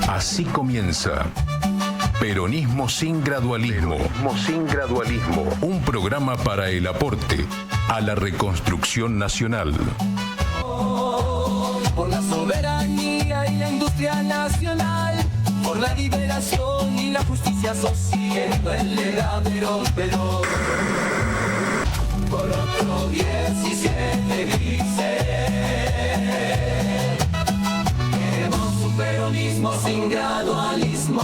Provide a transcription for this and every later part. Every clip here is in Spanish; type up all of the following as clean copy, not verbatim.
Así comienza Peronismo sin gradualismo. Peronismo sin gradualismo. Un programa para el aporte a la reconstrucción nacional. Por la soberanía y la industria nacional, por la liberación y la justicia social, el legado Perón. Por otro 17 dice, queremos un peronismo sin gradualismo.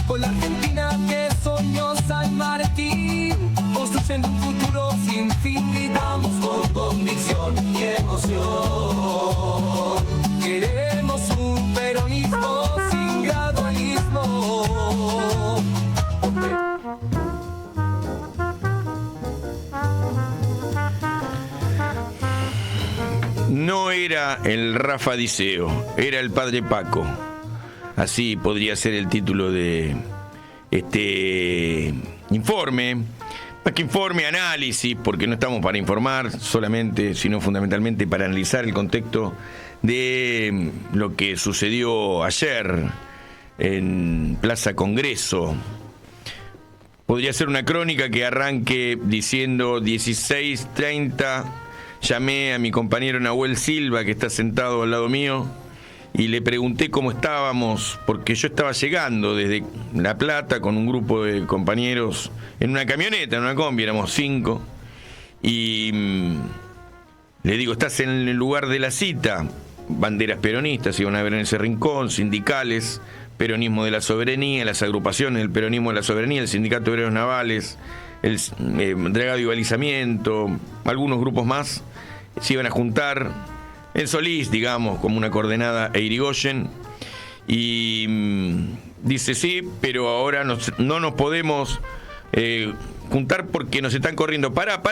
Con la Argentina que soñó San Martín, construyendo un futuro sin fin, gritamos con convicción y emoción. Queremos un peronismo sin gradualismo. No era el Rafa Diceo, era el padre Paco. Así podría ser el título de este informe. Más que informe, análisis, porque no estamos para informar solamente, sino fundamentalmente para analizar el contexto de lo que sucedió ayer en Plaza Congreso. Podría ser una crónica que arranque diciendo 16:30, llamé a mi compañero Nahuel Silva, que está sentado al lado mío, y le pregunté cómo estábamos, porque yo estaba llegando desde La Plata con un grupo de compañeros en una camioneta, en una combi, éramos 5, y le digo, ¿estás en el lugar de la cita? Banderas peronistas, iban a ver en ese rincón, sindicales, peronismo de la soberanía, las agrupaciones del peronismo de la soberanía, el sindicato de obreros navales, el dragado y balizamiento, algunos grupos más, se iban a juntar en Solís, digamos, como una coordenada e Irigoyen, y dice sí, pero ahora no nos podemos juntar porque nos están corriendo. Pará,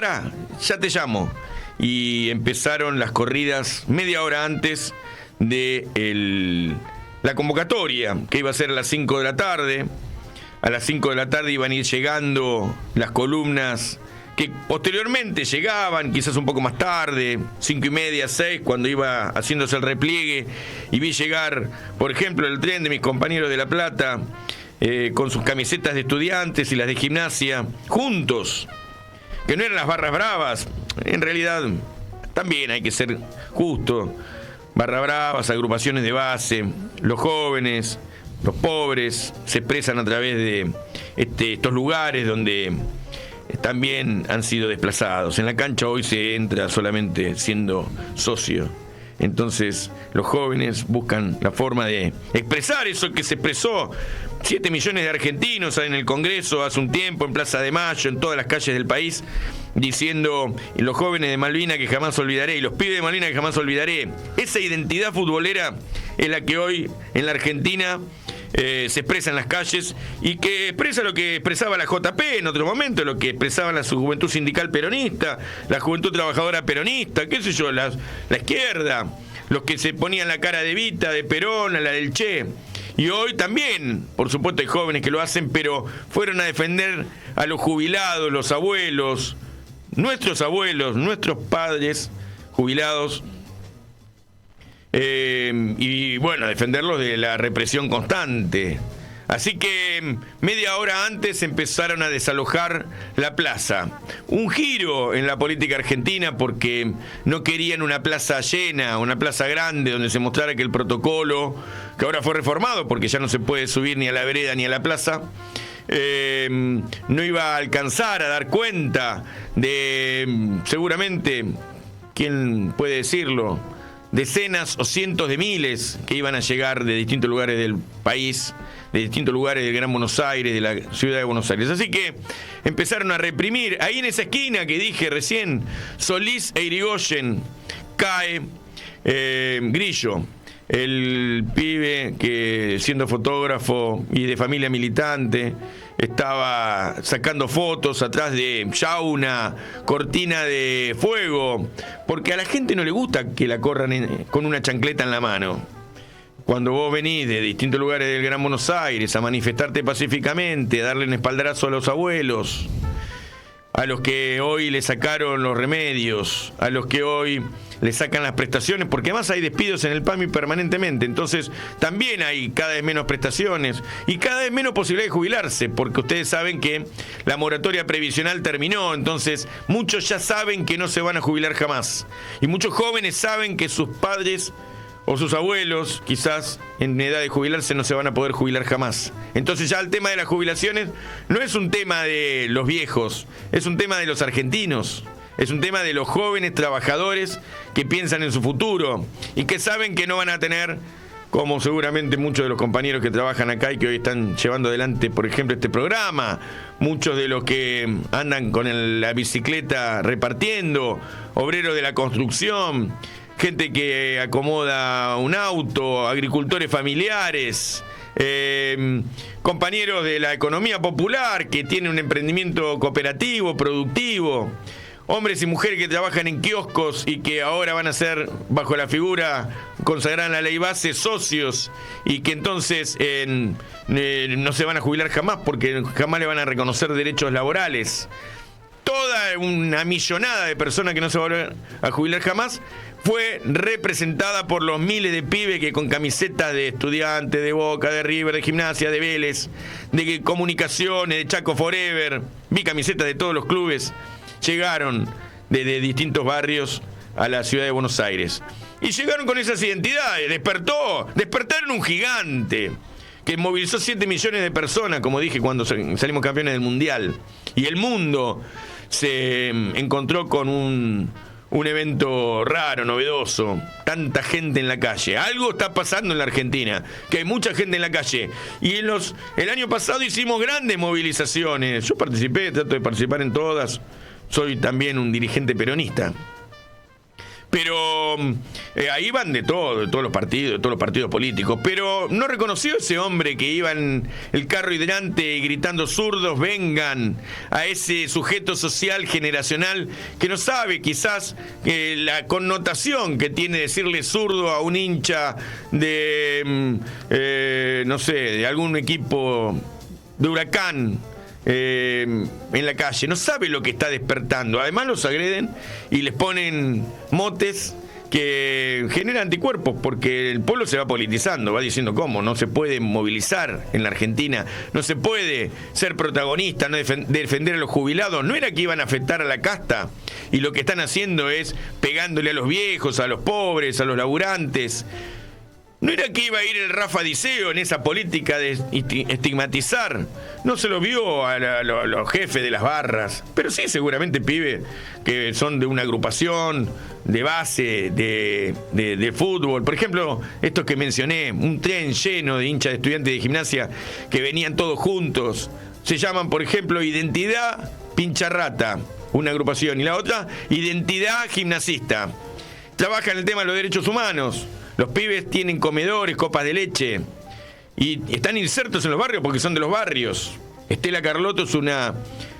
ya te llamo. Y empezaron las corridas media hora antes de la convocatoria, que iba a ser a las 5 de la tarde. A las 5 de la tarde iban a ir llegando las columnas que posteriormente llegaban, quizás un poco más tarde, 5:30, 6, cuando iba haciéndose el repliegue, y vi llegar, por ejemplo, el tren de mis compañeros de La Plata, con sus camisetas de estudiantes y las de gimnasia, juntos, que no eran las barras bravas, en realidad también hay que ser justo, barras bravas, agrupaciones de base, los jóvenes, los pobres, se expresan a través de estos lugares donde también han sido desplazados. En la cancha hoy se entra solamente siendo socio. Entonces los jóvenes buscan la forma de expresar eso que se expresó 7 millones de argentinos en el Congreso hace un tiempo, en Plaza de Mayo, en todas las calles del país, diciendo los jóvenes de Malvinas que jamás olvidaré y los pibes de Malvinas que jamás olvidaré. Esa identidad futbolera es la que hoy en la Argentina se expresa en las calles y que expresa lo que expresaba la JP en otro momento, lo que expresaba la juventud sindical peronista, la juventud trabajadora peronista, qué sé yo, la izquierda, los que se ponían la cara de Evita, de Perón, a la del Che. Y hoy también, por supuesto, hay jóvenes que lo hacen, pero fueron a defender a los jubilados, los abuelos, nuestros padres jubilados, y bueno, defenderlos de la represión constante. Así que media hora antes empezaron a desalojar la plaza. Un giro en la política argentina porque no querían una plaza llena, una plaza grande donde se mostrara que el protocolo, que ahora fue reformado porque ya no se puede subir ni a la vereda ni a la plaza, no iba a alcanzar a dar cuenta de, seguramente, ¿quién puede decirlo?, decenas o cientos de miles que iban a llegar de distintos lugares del país, de distintos lugares del Gran Buenos Aires, de la ciudad de Buenos Aires. Así que empezaron a reprimir. Ahí en esa esquina que dije recién, Solís e Irigoyen, cae Grillo, el pibe que, siendo fotógrafo y de familia militante, estaba sacando fotos atrás de ya una cortina de fuego, porque a la gente no le gusta que la corran con una chancleta en la mano. Cuando vos venís de distintos lugares del Gran Buenos Aires a manifestarte pacíficamente, a darle un espaldarazo a los abuelos, a los que hoy le sacaron los remedios, a los que hoy le sacan las prestaciones, porque además hay despidos en el PAMI permanentemente, entonces también hay cada vez menos prestaciones y cada vez menos posibilidad de jubilarse, porque ustedes saben que la moratoria previsional terminó, entonces muchos ya saben que no se van a jubilar jamás, y muchos jóvenes saben que sus padres o sus abuelos, quizás en edad de jubilarse, no se van a poder jubilar jamás. Entonces ya el tema de las jubilaciones no es un tema de los viejos, es un tema de los argentinos. Es un tema de los jóvenes trabajadores que piensan en su futuro y que saben que no van a tener, como seguramente muchos de los compañeros que trabajan acá y que hoy están llevando adelante, por ejemplo, este programa, muchos de los que andan con la bicicleta repartiendo, obreros de la construcción, gente que acomoda un auto, agricultores familiares, compañeros de la economía popular que tienen un emprendimiento cooperativo, productivo, hombres y mujeres que trabajan en kioscos y que ahora van a ser, bajo la figura consagrada en la ley base, socios, y que entonces no se van a jubilar jamás porque jamás le van a reconocer derechos laborales. Toda una millonada de personas que no se van a volver a jubilar jamás fue representada por los miles de pibes que con camisetas de Estudiantes, de Boca, de River, de Gimnasia, de Vélez, de Comunicaciones, de Chaco Forever, vi camisetas de todos los clubes, llegaron desde distintos barrios a la ciudad de Buenos Aires. Y llegaron con esas identidades, despertaron un gigante que movilizó 7 millones de personas, como dije, cuando salimos campeones del Mundial. Y el mundo se encontró con un evento raro, novedoso, tanta gente en la calle. Algo está pasando en la Argentina, que hay mucha gente en la calle. Y el año pasado hicimos grandes movilizaciones. Yo participé, trato de participar en todas. Soy también un dirigente peronista. Pero ahí van de todos los partidos políticos. Pero no reconoció ese hombre que iba en el carro hidrante gritando zurdos, vengan, a ese sujeto social generacional que no sabe quizás la connotación que tiene decirle zurdo a un hincha de, no sé, de algún equipo de Huracán. En la calle, no sabe lo que está despertando. Además los agreden y les ponen motes que generan anticuerpos, porque el pueblo se va politizando, va diciendo cómo no se puede movilizar en la Argentina, no se puede ser protagonista, no defender a los jubilados. No era que iban a afectar a la casta, y lo que están haciendo es pegándole a los viejos, a los pobres, a los laburantes. No era que iba a ir el Rafa Diceo en esa política de estigmatizar. No se lo vio a los jefes de las barras. Pero sí, seguramente pibes que son de una agrupación de base de fútbol. Por ejemplo, estos que mencioné, un tren lleno de hinchas de Estudiantes de Gimnasia que venían todos juntos. Se llaman, por ejemplo, Identidad Pincharrata, una agrupación. Y la otra, Identidad Gimnasista. Trabajan el tema de los derechos humanos. Los pibes tienen comedores, copas de leche, y están insertos en los barrios porque son de los barrios. Estela Carlotto es una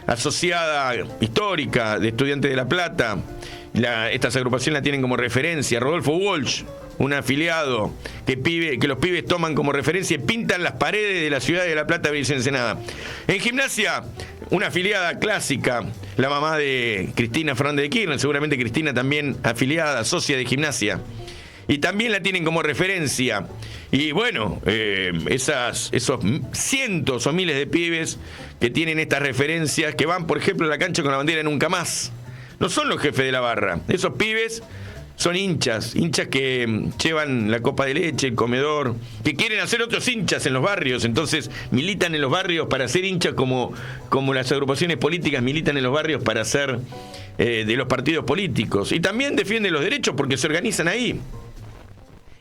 asociada histórica de Estudiantes de La Plata. Estas agrupaciones la tienen como referencia. Rodolfo Walsh, un afiliado que los pibes toman como referencia y pintan las paredes de la ciudad de La Plata, Villa Ensenada. En Gimnasia, una afiliada clásica, la mamá de Cristina Fernández de Kirchner, seguramente Cristina también afiliada, socia de Gimnasia. Y también la tienen como referencia. Y bueno, esos cientos o miles de pibes que tienen estas referencias, que van, por ejemplo, a la cancha con la bandera Nunca Más, no son los jefes de la barra. Esos pibes son hinchas que llevan la copa de leche, el comedor, que quieren hacer otros hinchas en los barrios. Entonces militan en los barrios para ser hinchas, como las agrupaciones políticas militan en los barrios para ser de los partidos políticos. Y también defienden los derechos porque se organizan ahí.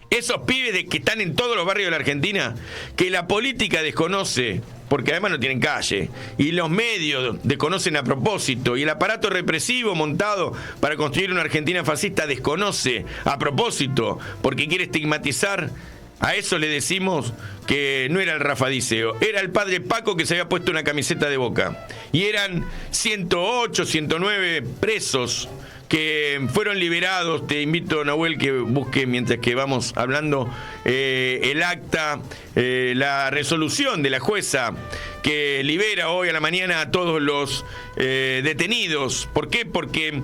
Esos pibes que están en todos los barrios de la Argentina, que la política desconoce, porque además no tienen calle, y los medios desconocen a propósito, y el aparato represivo montado para construir una Argentina fascista desconoce a propósito, porque quiere estigmatizar. A eso le decimos que no era el Rafa Diceo, era el padre Paco que se había puesto una camiseta de Boca. Y eran 108, 109 presos que fueron liberados. Te invito, Nahuel, que busque, mientras que vamos hablando, el acta, la resolución de la jueza que libera hoy a la mañana a todos los detenidos. ¿Por qué? Porque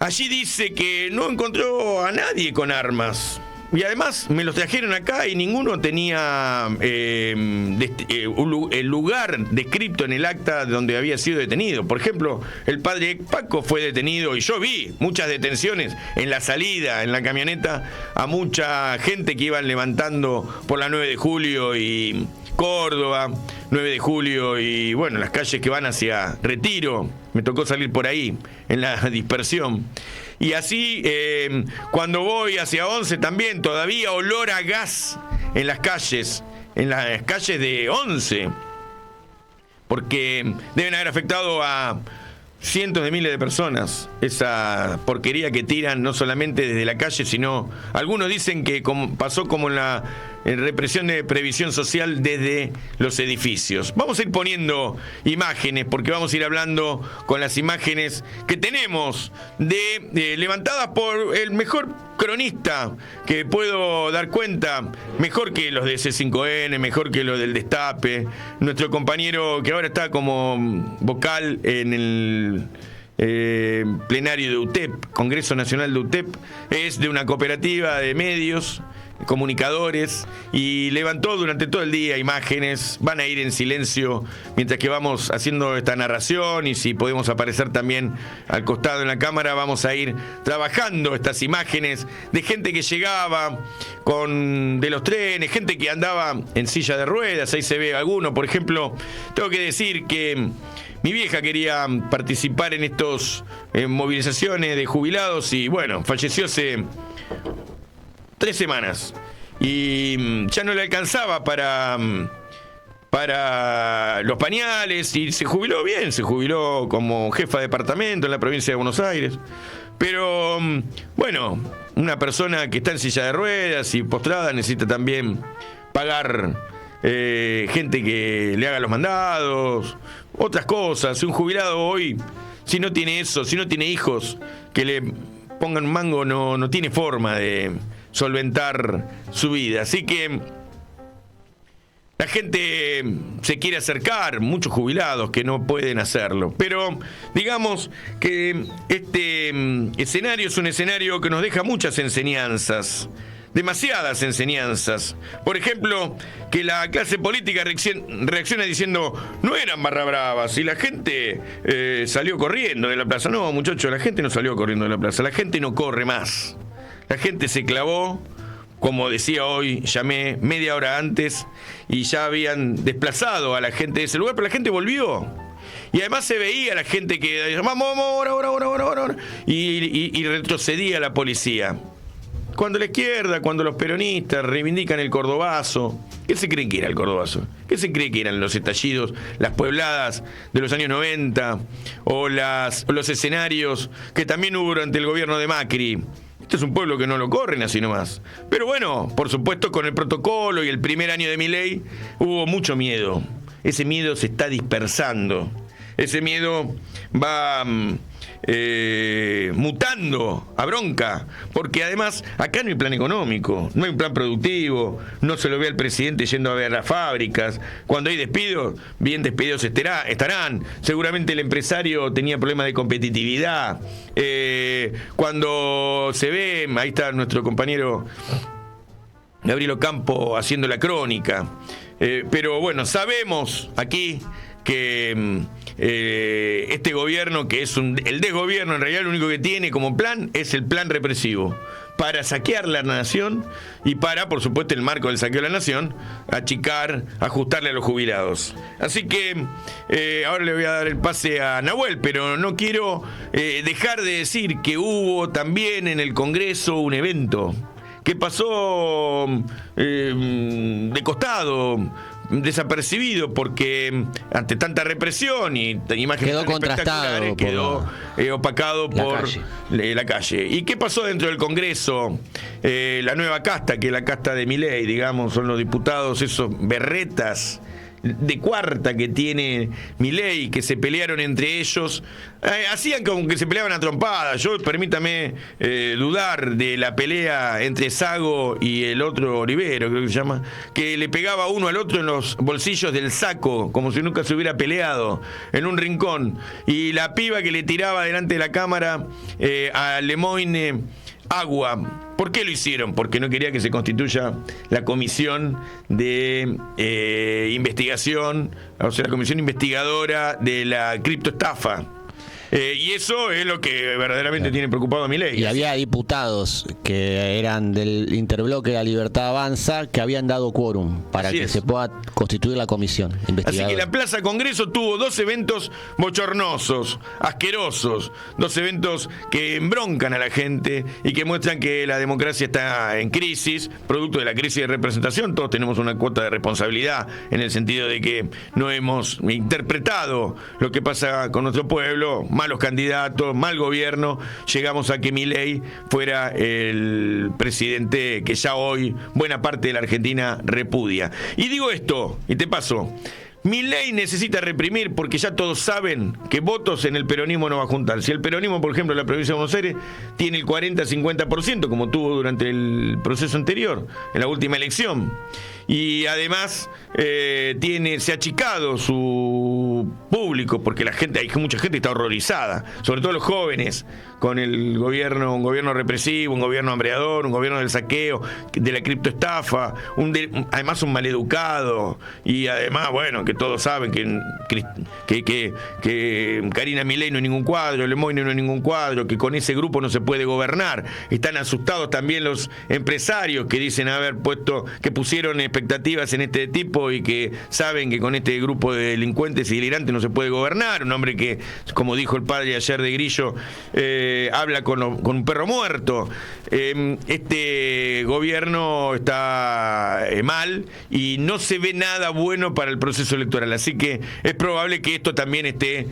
allí dice que no encontró a nadie con armas. Y además me los trajeron acá y ninguno tenía el lugar descrito en el acta donde había sido detenido. Por ejemplo, el padre Paco fue detenido y yo vi muchas detenciones en la salida, en la camioneta, a mucha gente que iban levantando por la 9 de julio y Córdoba, 9 de julio y bueno, las calles que van hacia Retiro. Me tocó salir por ahí, en la dispersión. Y así, cuando voy hacia 11 también, todavía olor a gas en las calles de 11. Porque deben haber afectado a cientos de miles de personas esa porquería que tiran, no solamente desde la calle, sino algunos dicen que pasó como en la represión de previsión social desde los edificios. Vamos a ir poniendo imágenes, porque vamos a ir hablando con las imágenes que tenemos levantadas por el mejor cronista que puedo dar cuenta, mejor que los de C5N, mejor que los del Destape, nuestro compañero que ahora está como vocal en el plenario de UTEP, Congreso Nacional de UTEP, es de una cooperativa de medios, comunicadores, y levantó durante todo el día imágenes. Van a ir en silencio mientras que vamos haciendo esta narración, y si podemos aparecer también al costado en la cámara, vamos a ir trabajando estas imágenes de gente que llegaba de los trenes, gente que andaba en silla de ruedas. Ahí se ve alguno, por ejemplo. Tengo que decir que mi vieja quería participar en estos movilizaciones de jubilados y bueno, falleció hace 3 semanas y ya no le alcanzaba para los pañales y se jubiló bien, se jubiló como jefa de departamento en la provincia de Buenos Aires. Pero bueno, una persona que está en silla de ruedas y postrada necesita también pagar gente que le haga los mandados, otras cosas. Un jubilado hoy, si no tiene eso, si no tiene hijos que le pongan mango, no tiene forma de solventar su vida. Así que la gente se quiere acercar, muchos jubilados que no pueden hacerlo. Pero digamos que este escenario es un escenario que nos deja muchas enseñanzas, demasiadas enseñanzas. Por ejemplo, que la clase política reacciona diciendo no eran barra bravas y la gente salió corriendo de la plaza. No, muchachos, la gente no salió corriendo de la plaza, la gente no corre más. La gente se clavó, como decía hoy, llamé media hora antes y ya habían desplazado a la gente de ese lugar, pero la gente volvió. Y además se veía la gente que decía, vamos, ahora, y retrocedía la policía. Cuando la izquierda, cuando los peronistas reivindican el cordobazo, ¿qué se creen que era el cordobazo? ¿Qué se cree que eran los estallidos, las puebladas de los años 90 o los escenarios que también hubo durante el gobierno de Macri? Este es un pueblo que no lo corren así nomás. Pero bueno, por supuesto, con el protocolo y el primer año de Milei hubo mucho miedo. Ese miedo se está dispersando. Ese miedo va mutando a bronca, porque además acá no hay plan económico, no hay un plan productivo, no se lo ve al presidente yendo a ver las fábricas. Cuando hay despidos, bien despedidos estarán. Seguramente el empresario tenía problemas de competitividad. Cuando se ve, ahí está nuestro compañero Gabriel Ocampo haciendo la crónica. Pero bueno, sabemos aquí que este gobierno, que es el desgobierno, en realidad lo único que tiene como plan es el plan represivo para saquear la nación y para, por supuesto, el marco del saqueo de la nación, achicar, ajustarle a los jubilados. Así que ahora le voy a dar el pase a Nahuel, pero no quiero dejar de decir que hubo también en el Congreso un evento que pasó de costado, desapercibido, porque ante tanta represión y imágenes quedó contrastado, quedó opacado por la calle. ¿Y qué pasó dentro del Congreso? La nueva casta, que es la casta de Milei, digamos, son los diputados, esos berretas de cuarta que tiene Milei, que se pelearon entre ellos, hacían como que se peleaban a trompadas. Permítame dudar de la pelea entre Sago y el otro Olivero, creo que se llama, que le pegaba uno al otro en los bolsillos del saco, como si nunca se hubiera peleado, en un rincón. Y la piba que le tiraba delante de la cámara a Lemoyne agua. ¿Por qué lo hicieron? Porque no quería que se constituya la comisión de investigación, o sea, la comisión investigadora de la criptoestafa. Y eso es lo que verdaderamente tiene preocupado a Milei. Y había diputados que eran del interbloque de la Libertad Avanza que habían dado quórum para que se pueda constituir la comisión investigadora. Así que la Plaza Congreso tuvo 2 eventos bochornosos, asquerosos, 2 eventos que embroncan a la gente y que muestran que la democracia está en crisis, producto de la crisis de representación. Todos tenemos una cuota de responsabilidad en el sentido de que no hemos interpretado lo que pasa con nuestro pueblo. Malos candidatos, mal gobierno, llegamos a que Milei fuera el presidente que ya hoy buena parte de la Argentina repudia. Y digo esto, y te paso, Milei necesita reprimir porque ya todos saben que votos en el peronismo no va a juntar. Si el peronismo, por ejemplo, en la provincia de Buenos Aires tiene el 40-50%, como tuvo durante el proceso anterior, en la última elección, y además se ha achicado su público, porque hay mucha gente que está horrorizada, sobre todo los jóvenes, con el gobierno, un gobierno represivo, un gobierno hambreador, un gobierno del saqueo, de la criptoestafa, además un maleducado, y además, bueno, que todos saben que Karina Milei no es ningún cuadro, Lemoyne no es ningún cuadro, que con ese grupo no se puede gobernar. Están asustados también los empresarios que dicen que pusieron expectativas en este tipo y que saben que con este grupo de delincuentes y delirantes no se puede gobernar. Un hombre que, como dijo el padre ayer de Grillo, habla con un perro muerto. Este gobierno está mal y no se ve nada bueno para el proceso electoral, así que es probable que esto también esté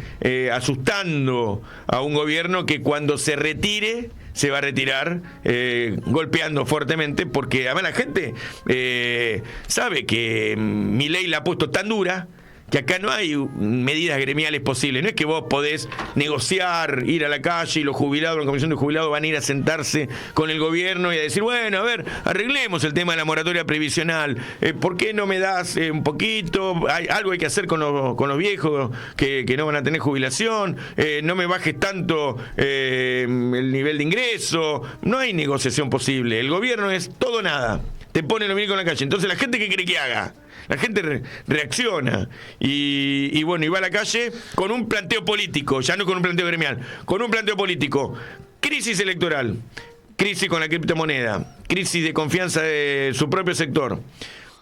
asustando a un gobierno que cuando se retire se va a retirar golpeando fuertemente, porque además la gente sabe que Milei la ha puesto tan dura que acá no hay medidas gremiales posibles. No es que vos podés negociar, ir a la calle y los jubilados, la comisión de jubilados van a ir a sentarse con el gobierno y a decir, bueno, a ver, arreglemos el tema de la moratoria previsional. ¿Por qué no me das un poquito? Algo hay que hacer con los viejos que no van a tener jubilación. No me bajes tanto el nivel de ingreso. No hay negociación posible. El gobierno es todo o nada. Te pone lo mismo en la calle. Entonces, ¿la gente qué quiere que haga? La gente reacciona y bueno, y va a la calle con un planteo político, ya no con un planteo gremial, con un planteo político. Crisis electoral, crisis con la criptomoneda, crisis de confianza de su propio sector.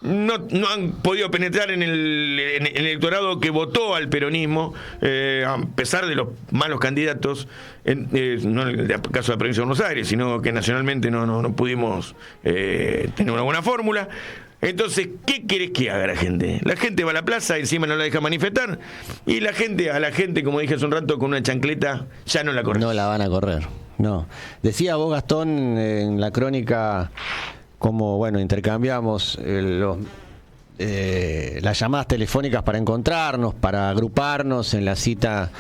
No han podido penetrar en el electorado que votó al peronismo, a pesar de los malos candidatos, no en el caso de la provincia de Buenos Aires, sino que nacionalmente no pudimos tener una buena fórmula. Entonces, ¿qué querés que haga la gente? La gente va a la plaza, encima no la deja manifestar, y a la gente, como dije hace un rato, con una chancleta ya no la corre. No la van a correr, no. Decía vos, Gastón, en la crónica, como, bueno, intercambiamos las llamadas telefónicas para encontrarnos, para agruparnos en la cita.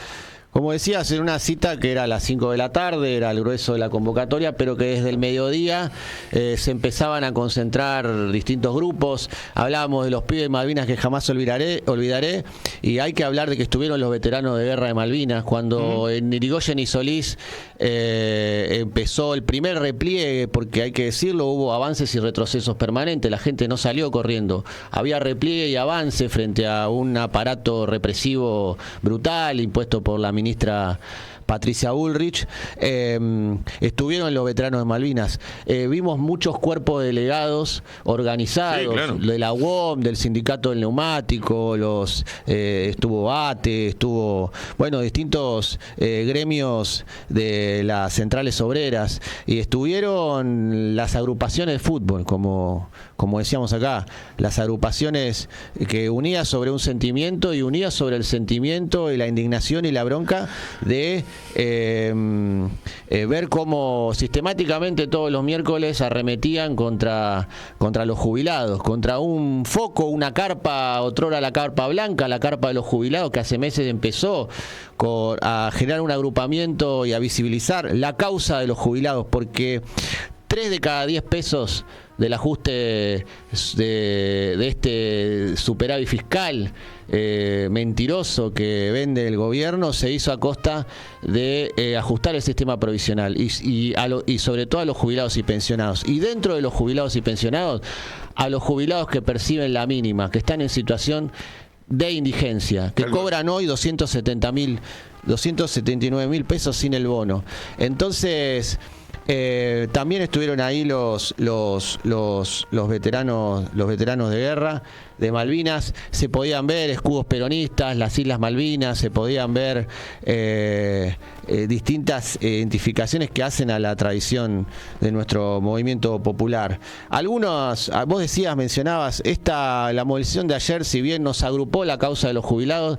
Como decías, en una cita que era a las 5 de la tarde, era el grueso de la convocatoria, pero que desde el mediodía se empezaban a concentrar distintos grupos. Hablábamos de los pibes de Malvinas que jamás olvidaré, y hay que hablar de que estuvieron los veteranos de guerra de Malvinas, cuando en Irigoyen y Solís empezó el primer repliegue, porque hay que decirlo, hubo avances y retrocesos permanentes, la gente no salió corriendo, había repliegue y avance frente a un aparato represivo brutal impuesto por la ministra Patricia Bullrich. Estuvieron los veteranos de Malvinas. Vimos muchos cuerpos delegados organizados, sí, claro, de la UOM, del sindicato del neumático, estuvo ATE, bueno, distintos gremios de las centrales obreras, y estuvieron las agrupaciones de fútbol, como decíamos acá, las agrupaciones que unidas sobre un sentimiento y unidas sobre el sentimiento y la indignación y la bronca de ver cómo sistemáticamente todos los miércoles arremetían contra los jubilados, contra un foco, una carpa, otrora la carpa blanca, la carpa de los jubilados, que hace meses empezó a generar un agrupamiento y a visibilizar la causa de los jubilados, porque 3 de cada 10 pesos del ajuste de este superávit fiscal mentiroso que vende el gobierno se hizo a costa de ajustar el sistema provisional y sobre todo a los jubilados y pensionados. Y dentro de los jubilados y pensionados, a los jubilados que perciben la mínima, que están en situación de indigencia, que cobran hoy 279.000 pesos sin el bono. Entonces, también estuvieron ahí los veteranos de guerra de Malvinas. Se podían ver escudos peronistas, las Islas Malvinas, se podían ver distintas identificaciones que hacen a la tradición de nuestro movimiento popular. Algunos, vos mencionabas, la movilización de ayer, si bien nos agrupó la causa de los jubilados,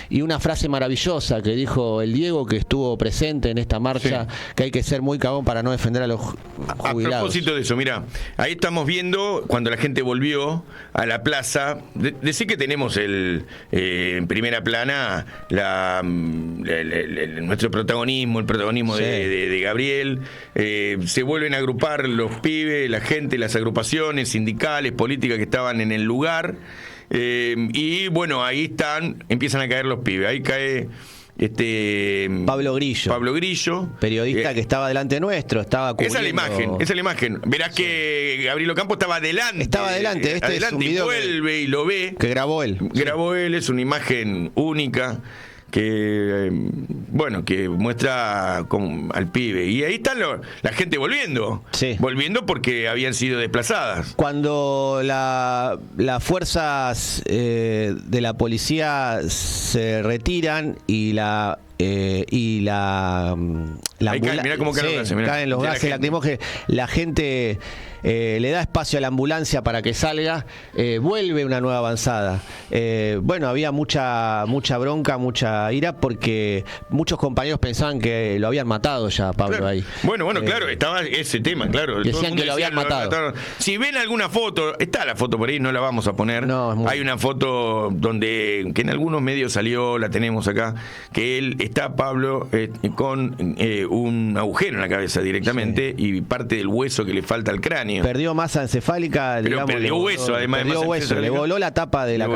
y una frase maravillosa que dijo el Diego, que estuvo presente en esta marcha, que hay que ser muy cagón para no defender a los jubilados. A propósito de eso, mira, ahí estamos viendo cuando la gente volvió a la plaza. Decir que tenemos en primera plana nuestro protagonismo, el protagonismo de Gabriel. Se vuelven a agrupar los pibes, la gente, las agrupaciones sindicales, políticas que estaban en el lugar. Y bueno, ahí empiezan a caer los pibes. Ahí cae Pablo Grillo, periodista que estaba delante nuestro, estaba cubriendo. Esa es la imagen. Verás que Gabriel Ocampo estaba adelante. Es un video y vuelve y lo ve. Que grabó él. Es una imagen única que que muestra al pibe. Y ahí está la gente volviendo. Sí. Volviendo porque habían sido desplazadas. Cuando las fuerzas de la policía se retiran y la mirá cómo caen los gases lacrimógenos, la gente le da espacio a la ambulancia para que salga, vuelve una nueva avanzada. Había mucha bronca, mucha ira, porque muchos compañeros pensaban que lo habían matado ya, Pablo, claro. Ahí. Claro, estaba ese tema, claro. Decían que lo habían matado. Si ven alguna foto, está la foto por ahí, no la vamos a poner. Hay una foto que en algunos medios salió, la tenemos acá, que está Pablo con un agujero en la cabeza directamente, y parte del hueso que le falta al cráneo. Perdió masa encefálica, perdió hueso, además de masa encefálica. Le voló la tapa de la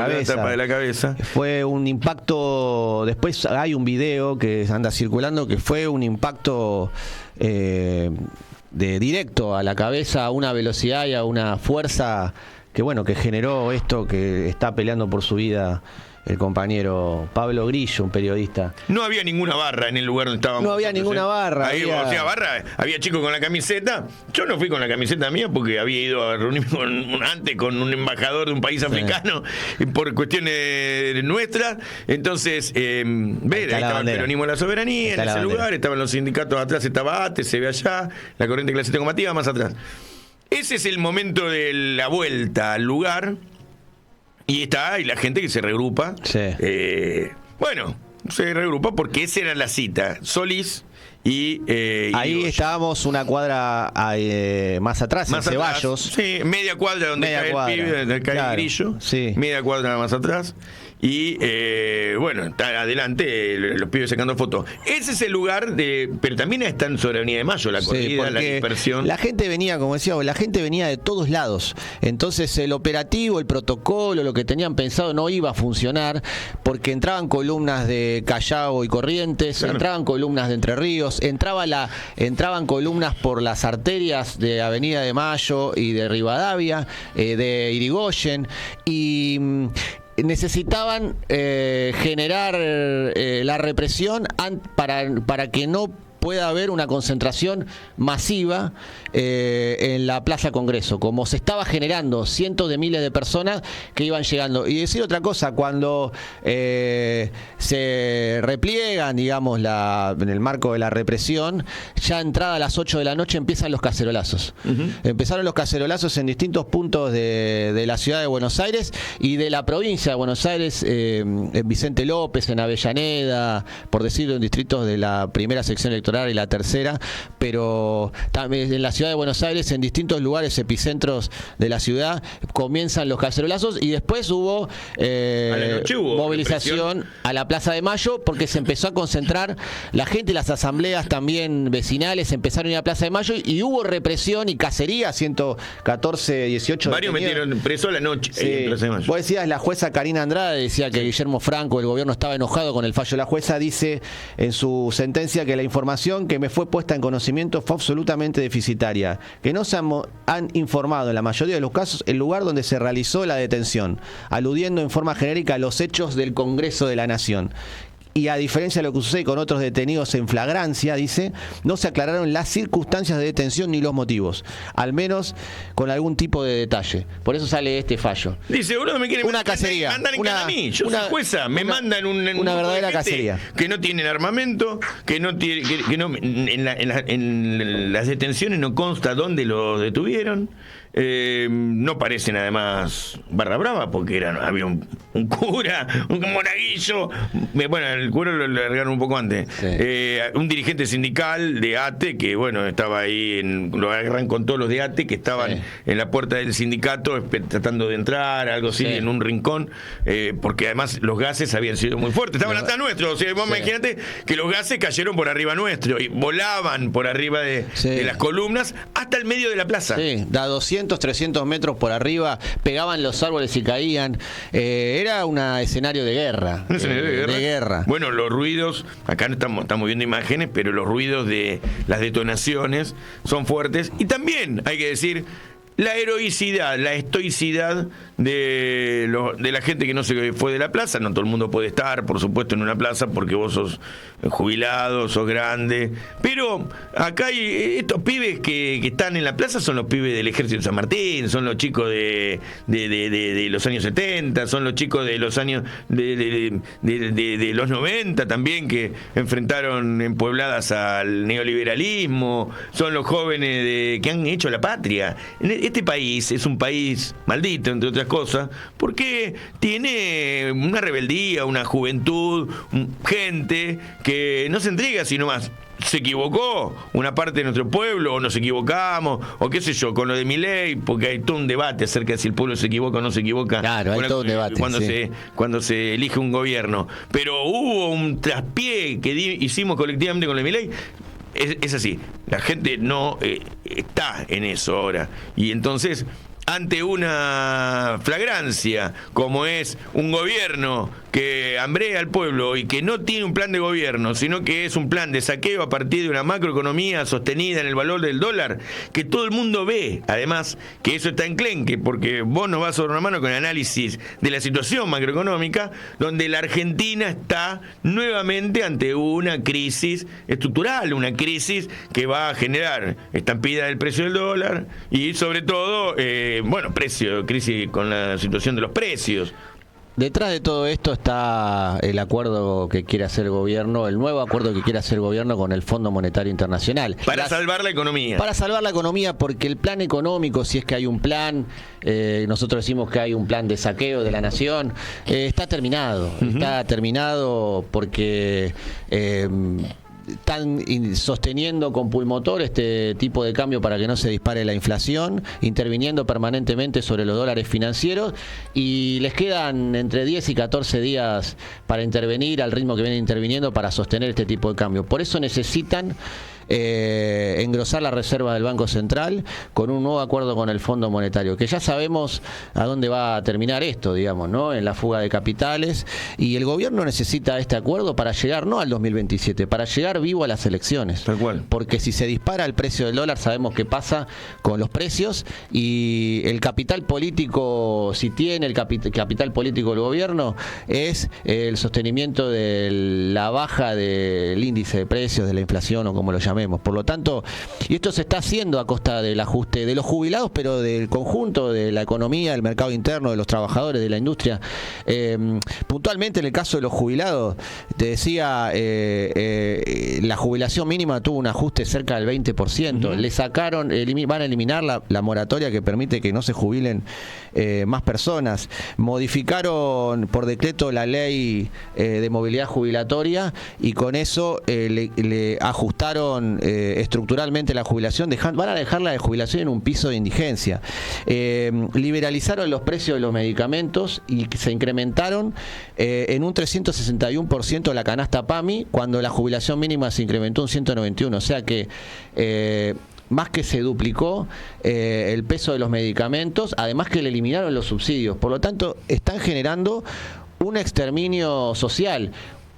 cabeza. Fue un impacto. Después hay un video que anda circulando que fue un impacto de directo a la cabeza, a una velocidad y a una fuerza que generó esto, que está peleando por su vida el compañero Pablo Grillo, un periodista. No había ninguna barra en el lugar donde estábamos. No había ninguna barra. Había chicos con la camiseta. Yo no fui con la camiseta mía porque había ido a reunirme antes con un embajador de un país africano por cuestiones nuestras. Entonces, ahí estaba el peronismo de la soberanía, en ese lugar, estaban los sindicatos atrás, estaba ATE, se ve allá, la corriente clase combativa más atrás. Ese es el momento de la vuelta al lugar. Y la gente que se regrupa. Sí. Se regrupa porque esa era la cita. Solís y ahí estábamos una cuadra más atrás, en Ceballos. Sí, media cuadra donde cae el pibe, donde cae el Grillo. Sí. Media cuadra más atrás. Y está adelante los pibes sacando fotos. Ese es el lugar pero también está en sobre Avenida de Mayo, la corrida, la dispersión. La gente venía, como decíamos, de todos lados. Entonces el operativo, el protocolo, lo que tenían pensado no iba a funcionar, porque entraban columnas de Callao y Corrientes, entraban columnas de Entre Ríos, entraban columnas por las arterias de Avenida de Mayo y de Rivadavia, de Irigoyen, y necesitaban generar la represión para que no pueda haber una concentración masiva en la Plaza Congreso, como se estaba generando cientos de miles de personas que iban llegando. Y decir otra cosa, cuando se repliegan, digamos, en el marco de la represión, ya entrada a las 8 de la noche empiezan los cacerolazos. Empezaron los cacerolazos en distintos puntos de la ciudad de Buenos Aires y de la provincia de Buenos Aires, en Vicente López, en Avellaneda, por decirlo, en distritos de la primera sección electoral y la tercera, pero también en la ciudad de Buenos Aires, en distintos lugares, epicentros de la ciudad, comienzan los cacerolazos y después hubo, movilización a la Plaza de Mayo, porque se empezó a concentrar la gente, las asambleas también vecinales empezaron a ir a Plaza de Mayo y hubo represión y cacería, 114, 18 varios metieron preso a la noche en Plaza de Mayo. Vos decías, la jueza Karina Andrade decía que Guillermo Franco, el gobierno, estaba enojado con el fallo. La jueza dice en su sentencia que la información que me fue puesta en conocimiento fue absolutamente deficitaria, que no se han informado en la mayoría de los casos el lugar donde se realizó la detención, aludiendo en forma genérica a los hechos del Congreso de la Nación. Y a diferencia de lo que sucede con otros detenidos en flagrancia, dice, no se aclararon las circunstancias de detención ni los motivos, al menos con algún tipo de detalle. Por eso sale este fallo. Dice, boludo, me quieren una cacería. Mandan en cara a mí. Yo soy jueza, me mandan una verdadera cacería. Que no tienen armamento, que no tiene, que no, en las detenciones no consta dónde lo detuvieron. No parecen además barra brava, porque había un cura, un monaguillo, bueno, el cura lo largaron un poco antes, un dirigente sindical de ATE que bueno, estaba ahí, lo agarran con todos los de ATE que estaban en la puerta del sindicato tratando de entrar, algo así, en un rincón, porque además los gases habían sido muy fuertes, estaban hasta nuestros, o sea, vos imagínate que los gases cayeron por arriba nuestro y volaban por arriba de las columnas hasta el medio de la plaza. Sí, da 200, 300 metros por arriba, pegaban los árboles y caían. Era un escenario de guerra. ¿Un escenario de guerra? Bueno, los ruidos, acá no estamos viendo imágenes, pero los ruidos de las detonaciones son fuertes. Y también, hay que decir, la heroicidad, la estoicidad de la gente que no se fue de la plaza. No todo el mundo puede estar, por supuesto, en una plaza porque vos sos jubilado, sos grande. Pero acá hay estos pibes que están en la plaza, son los pibes del Ejército de San Martín, son los chicos de los años 70, son los chicos de los años de los 90 también, que enfrentaron en puebladas al neoliberalismo, son los jóvenes que han hecho la patria. Este país es un país maldito, entre otras cosas, porque tiene una rebeldía, una juventud, gente que no se entrega sino más. Se equivocó una parte de nuestro pueblo, o nos equivocamos, o qué sé yo, con lo de Milei, porque hay todo un debate acerca de si el pueblo se equivoca o no se equivoca. Claro, hay todo un debate. Cuando se elige un gobierno. Pero hubo un traspié que hicimos colectivamente con lo de Milei. Es así, la gente no está en eso ahora. Y entonces, ante una flagrancia como es un gobierno que hambrea al pueblo y que no tiene un plan de gobierno, sino que es un plan de saqueo a partir de una macroeconomía sostenida en el valor del dólar, que todo el mundo ve, además, que eso está enclenque, porque vos no vas sobre una mano con el análisis de la situación macroeconómica, donde la Argentina está nuevamente ante una crisis estructural, una crisis que va a generar estampida del precio del dólar y sobre todo, crisis con la situación de los precios. Detrás de todo esto está el acuerdo que quiere hacer el gobierno, el nuevo acuerdo que quiere hacer el gobierno con el Fondo Monetario Internacional. Para salvar la economía. Para salvar la economía, porque el plan económico, si es que hay un plan, nosotros decimos que hay un plan de saqueo de la nación, está terminado. Está terminado porque están sosteniendo con pulmotor este tipo de cambio para que no se dispare la inflación, interviniendo permanentemente sobre los dólares financieros, y les quedan entre 10 y 14 días para intervenir al ritmo que vienen interviniendo para sostener este tipo de cambio. Por eso necesitan engrosar la reserva del Banco Central con un nuevo acuerdo con el Fondo Monetario, que ya sabemos a dónde va a terminar esto, digamos, ¿no? En la fuga de capitales, y el gobierno necesita este acuerdo para llegar no al 2027, para llegar vivo a las elecciones. Tal cual. Porque si se dispara el precio del dólar, sabemos qué pasa con los precios, y el capital político, si tiene el capital político del gobierno, es el sostenimiento de la baja del índice de precios, de la inflación o como lo llamemos. Por lo tanto, y esto se está haciendo a costa del ajuste de los jubilados, pero del conjunto de la economía, del mercado interno, de los trabajadores, de la industria. Puntualmente en el caso de los jubilados, te decía, la jubilación mínima tuvo un ajuste cerca del 20%. Le sacaron, van a eliminar la moratoria que permite que no se jubilen más personas. Modificaron por decreto la ley de movilidad jubilatoria, y con eso le ajustaron estructuralmente la jubilación, van a dejar la de jubilación en un piso de indigencia. Liberalizaron los precios de los medicamentos y se incrementaron en un 361% la canasta PAMI, cuando la jubilación mínima se incrementó un 191%. O sea que más que se duplicó el peso de los medicamentos, además que le eliminaron los subsidios. Por lo tanto, están generando un exterminio social,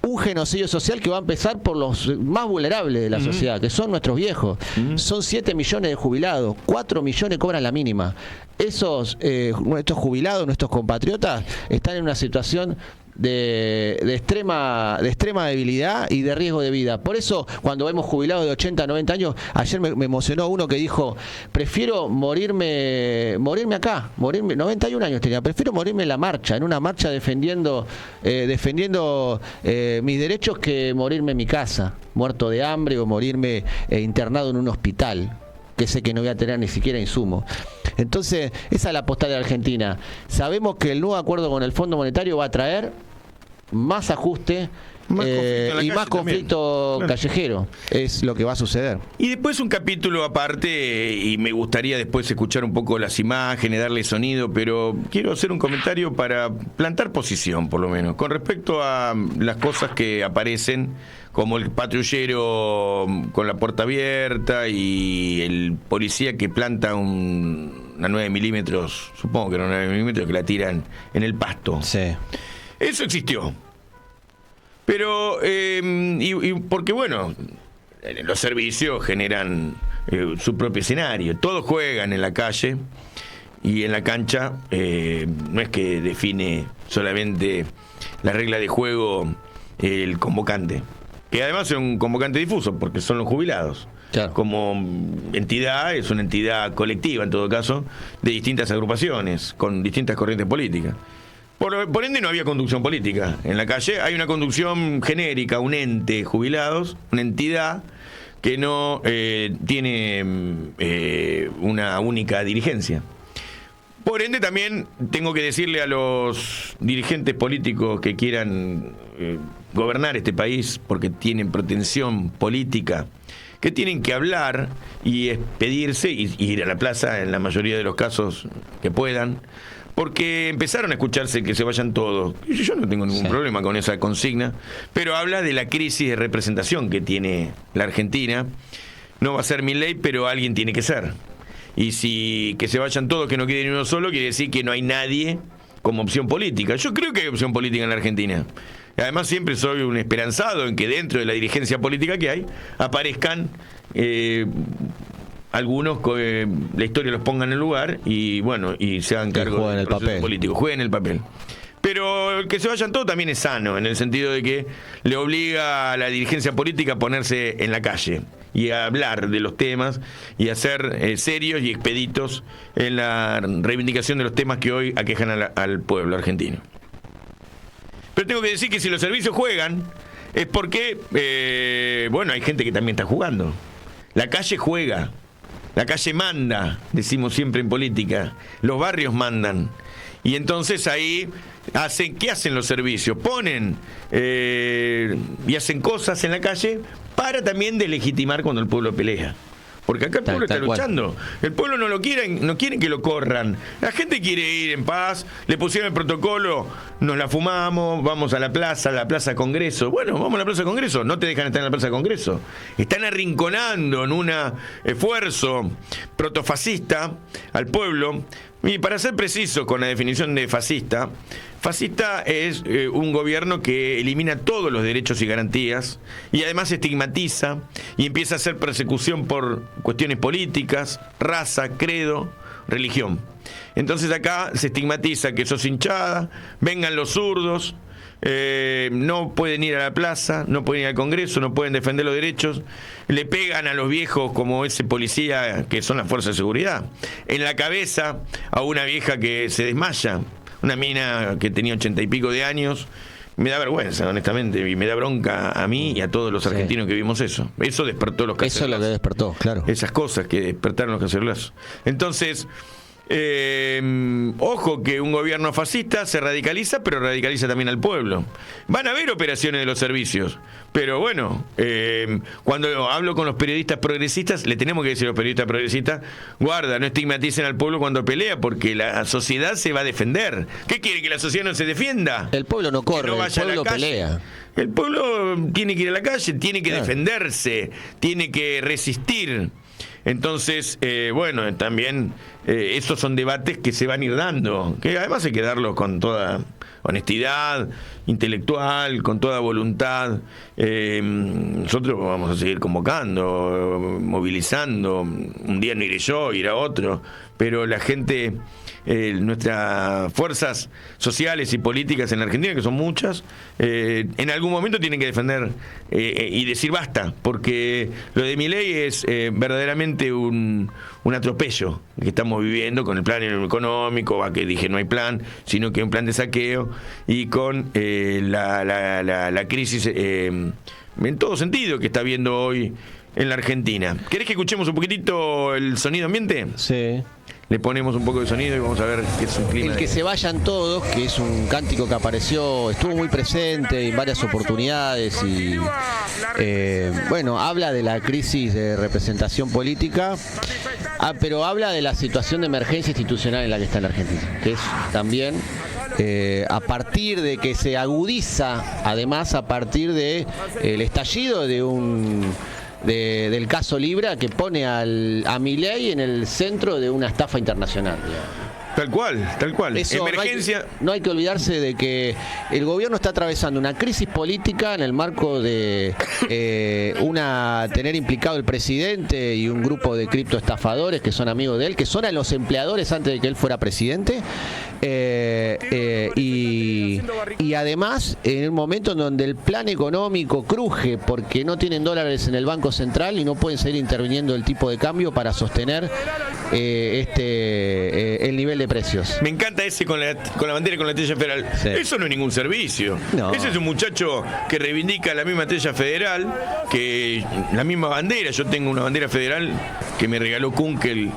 un genocidio social que va a empezar por los más vulnerables de la sociedad, que son nuestros viejos. Son 7 millones de jubilados, 4 millones cobran la mínima. Nuestros jubilados, nuestros compatriotas, están en una situación de extrema debilidad y de riesgo de vida. Por eso, cuando vemos jubilados de 80, 90 años, ayer me emocionó uno que dijo: prefiero morirme acá, 91 años tenía, prefiero morirme en la marcha, en una marcha defendiendo mis derechos, que morirme en mi casa, muerto de hambre, o morirme internado en un hospital, que sé que no voy a tener ni siquiera insumos. Entonces, esa es la postal de Argentina. Sabemos que el nuevo acuerdo con el Fondo Monetario va a traer más ajuste y más conflicto callejero. Es lo que va a suceder. Y después un capítulo aparte, y me gustaría después escuchar un poco las imágenes, darle sonido, pero quiero hacer un comentario para plantar posición, por lo menos, con respecto a las cosas que aparecen, como el patrullero con la puerta abierta y el policía que planta una 9 milímetros, supongo que era una 9 milímetros, que la tiran en el pasto. Sí. Eso existió. Pero, porque bueno, los servicios generan su propio escenario. Todos juegan en la calle, y en la cancha no es que define solamente la regla de juego el convocante, que además es un convocante difuso, porque son los jubilados. Claro. Como entidad, es una entidad colectiva, en todo caso, de distintas agrupaciones, con distintas corrientes políticas. Por ende no había conducción política en la calle. Hay una conducción genérica, un ente, jubilados, una entidad que no tiene una única dirigencia. Por ende también tengo que decirle a los dirigentes políticos que quieran gobernar este país, porque tienen pretensión política, que tienen que hablar y expedirse y ir a la plaza en la mayoría de los casos que puedan, porque empezaron a escucharse que se vayan todos. Y yo no tengo ningún problema con esa consigna, pero habla de la crisis de representación que tiene la Argentina. No va a ser Milei, pero alguien tiene que ser. Y si que se vayan todos, que no quede ni uno solo, quiere decir que no hay nadie como opción política. Yo creo que hay opción política en la Argentina. Además, siempre soy un esperanzado en que dentro de la dirigencia política que hay, aparezcan algunos que la historia los ponga en el lugar y bueno, y se hagan cargo del proceso político, jueguen el papel. Pero el que se vayan todos también es sano, en el sentido de que le obliga a la dirigencia política a ponerse en la calle y a hablar de los temas y a ser serios y expeditos en la reivindicación de los temas que hoy aquejan al pueblo argentino. Pero tengo que decir que si los servicios juegan, es porque, bueno, hay gente que también está jugando. La calle juega, la calle manda, decimos siempre en política, los barrios mandan. Y entonces ahí ¿qué hacen los servicios? Ponen y hacen cosas en la calle para también delegitimar cuando el pueblo pelea. porque acá el pueblo está Tal cual. luchando. El pueblo no lo quieren, no quieren que lo corran. La gente quiere ir en paz, le pusieron el protocolo, nos la fumamos, vamos a la Plaza Congreso. Bueno, vamos a la Plaza Congreso, no te dejan estar en la Plaza Congreso. Están arrinconando en un esfuerzo protofascista al pueblo. Y para ser preciso con la definición de fascista es un gobierno que elimina todos los derechos y garantías y además estigmatiza y empieza a hacer persecución por cuestiones políticas, raza, credo, religión. Entonces acá se estigmatiza que sos hinchada, vengan los zurdos, no pueden ir a la plaza, no pueden ir al Congreso, no pueden defender los derechos, le pegan a los viejos como ese policía que son las fuerzas de seguridad, en la cabeza a una vieja que se desmaya, una mina que tenía 80 y pico de años. Me da vergüenza, honestamente, y me da bronca a mí y a todos los argentinos que vimos eso. Eso despertó los cacerolazos. Eso es lo que despertó, claro. Esas cosas que despertaron los cacerolazos. Entonces, ojo que un gobierno fascista se radicaliza, pero radicaliza también al pueblo. Van a haber operaciones de los servicios, pero bueno, cuando hablo con los periodistas progresistas, le tenemos que decir a los periodistas progresistas, guarda, no estigmaticen al pueblo cuando pelea, porque la sociedad se va a defender. ¿Qué quiere, que la sociedad no se defienda? El pueblo no corre, no el pueblo pelea. El pueblo tiene que ir a la calle, tiene que defenderse, tiene que resistir. Entonces, bueno, también estos son debates que se van a ir dando, que además hay que darlos con toda honestidad intelectual, con toda voluntad. Nosotros vamos a seguir convocando, movilizando. Un día no iré yo, irá otro, pero la gente, nuestras fuerzas sociales y políticas en la Argentina, que son muchas, en algún momento tienen que defender y decir basta, porque lo de Milei es verdaderamente un atropello que estamos viviendo con el plan económico, que dije no hay plan, sino que un plan de saqueo, y con la crisis en todo sentido que está habiendo hoy en la Argentina. ¿Querés que escuchemos un poquitito el sonido ambiente? Sí. Le ponemos un poco de sonido y vamos a ver qué es un clima. El que se vayan todos, que es un cántico que apareció, estuvo muy presente en varias oportunidades y bueno, habla de la crisis de representación política, pero habla de la situación de emergencia institucional en la que está la Argentina, que es también a partir de que se agudiza, además a partir de el estallido de del caso Libra, que pone a Milei en el centro de una estafa internacional, digamos. Tal cual. Eso, emergencia. No hay que olvidarse de que el gobierno está atravesando una crisis política en el marco de tener implicado el presidente y un grupo de criptoestafadores que son amigos de él, que son a los empleadores antes de que él fuera presidente. Y además en el momento en donde el plan económico cruje porque no tienen dólares en el Banco Central y no pueden seguir interviniendo el tipo de cambio para sostener el nivel de precios. Me encanta ese con la bandera y con la estrella federal. Sí. Eso no es ningún servicio. No. Ese es un muchacho que reivindica la misma estrella federal, que la misma bandera. Yo tengo una bandera federal que me regaló Kunkel.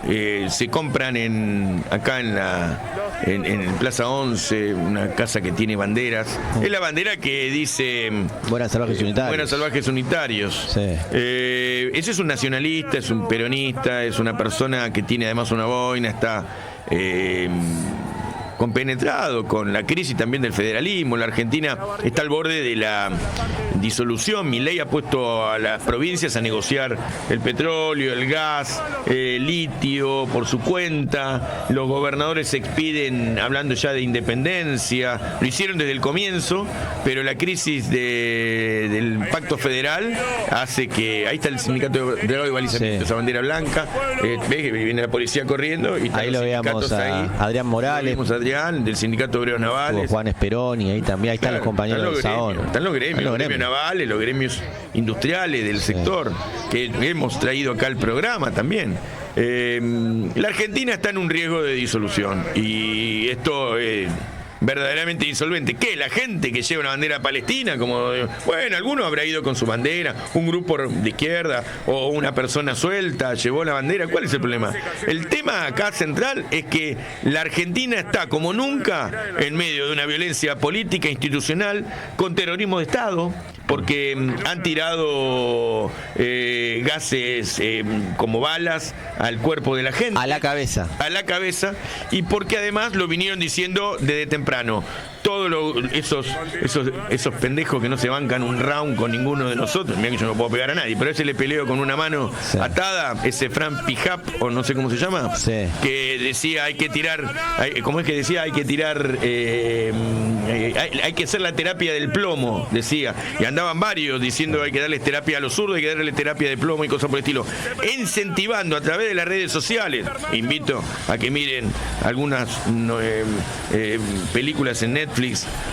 Se compran acá en Plaza 11, una casa que tiene banderas. Es la bandera que dice Buenas Salvajes Unitarios. Buenas Salvajes Unitarios. Sí. Ese es un nacionalista, es un peronista, es una persona que tiene además una boina, está compenetrado con la crisis también del federalismo. La Argentina está al borde de la disolución. Milei ha puesto a las provincias a negociar el petróleo, el gas, el litio por su cuenta. Los gobernadores se expiden hablando ya de independencia. Lo hicieron desde el comienzo, pero la crisis del pacto federal hace que... Ahí está el sindicato de balizamiento, sí. Esa bandera blanca. Ves que viene la policía corriendo y ahí lo veíamos a Adrián Morales. Del Sindicato Obreros Navales. Juan Esperoni, ahí también, ahí están los compañeros de Saón. Están los gremios navales, los gremios industriales del sector, que hemos traído acá al programa también. La Argentina está en un riesgo de disolución y esto es verdaderamente insolvente. ¿Qué? La gente que lleva una bandera palestina, como, bueno, alguno habrá ido con su bandera, un grupo de izquierda o una persona suelta llevó la bandera. ¿Cuál es el problema? El tema acá central es que la Argentina está como nunca en medio de una violencia política institucional con terrorismo de Estado. porque han tirado gases como balas al cuerpo de la gente. A la cabeza. Y porque además lo vinieron diciendo desde temprano. Todos esos pendejos que no se bancan un round con ninguno de nosotros. Mira que yo no puedo pegar a nadie, pero ese le peleo con una mano atada, ese Fran Pijap, o no sé cómo se llama, que decía hay que tirar, ¿cómo es que decía? Hay que tirar, hay que hacer la terapia del plomo, decía. Y andaban varios diciendo hay que darles terapia a los zurdos, hay que darles terapia de plomo y cosas por el estilo. Incentivando a través de las redes sociales. Invito a que miren algunas películas en Netflix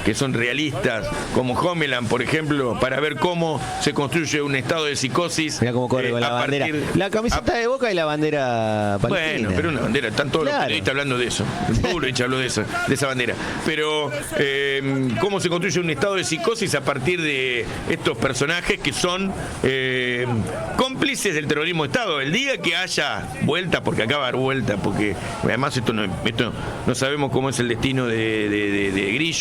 que son realistas, como Homeland, por ejemplo, para ver cómo se construye un estado de psicosis. Mira cómo corre con la bandera. La camiseta de Boca y la bandera palestina. Bueno, pero una bandera, están todos los periodistas hablando de eso. Bullrich habló de esa bandera. Pero cómo se construye un estado de psicosis a partir de estos personajes que son cómplices del terrorismo de Estado. El día que haya vuelta, porque acá va a haber vuelta, porque además esto no sabemos cómo es el destino de Grillo,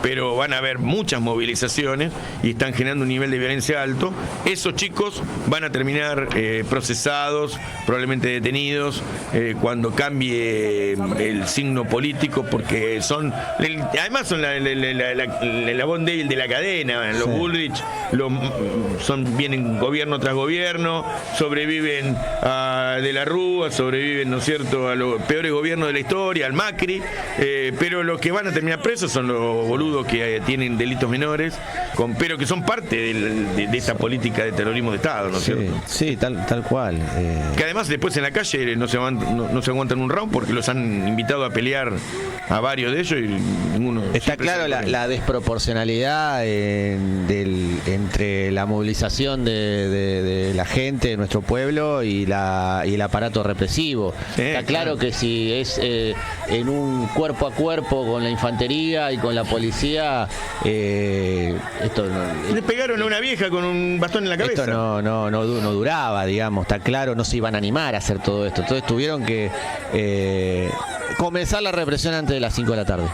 pero van a haber muchas movilizaciones y están generando un nivel de violencia alto. Esos chicos van a terminar procesados, probablemente detenidos, cuando cambie el signo político, porque además son la eslabón débil de la cadena. Los Bullrich vienen gobierno tras gobierno, sobreviven de la Rúa, sobreviven, ¿no es cierto?, a los peores gobiernos de la historia, al Macri, pero los que van a terminar presos son los boludos que tienen delitos menores, pero que son parte de esta política de terrorismo de Estado, ¿no es cierto? Sí, tal cual. Que además después en la calle no se aguantan un round porque los han invitado a pelear a varios de ellos y ninguno... Está claro la desproporcionalidad entre la movilización de la gente de nuestro pueblo y el aparato represivo. Está claro que si es en un cuerpo a cuerpo con la infantería y con la policía, esto le pegaron a una vieja con un bastón en la cabeza. Esto no duraba, digamos. Está claro, no se iban a animar a hacer todo esto. Entonces tuvieron que comenzar la represión antes de las 5 de la tarde.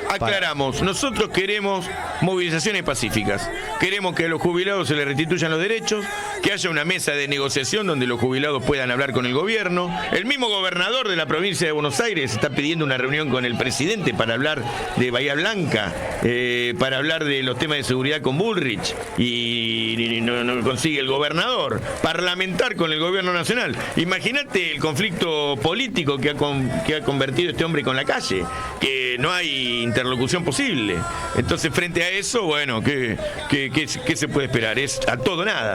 Aclaramos, nosotros queremos movilizaciones pacíficas, queremos que a los jubilados se les restituyan los derechos, que haya una mesa de negociación donde los jubilados puedan hablar con el gobierno. El mismo gobernador de la provincia de Buenos Aires está pidiendo una reunión con el presidente para hablar de Bahía Blanca, para hablar de los temas de seguridad con Bullrich, y no consigue el gobernador parlamentar con el gobierno nacional. Imagínate el conflicto político que ha convertido este hombre con la calle, que no hay interlocución posible. Entonces, frente a eso, bueno, ¿qué se puede esperar? Es a todo nada.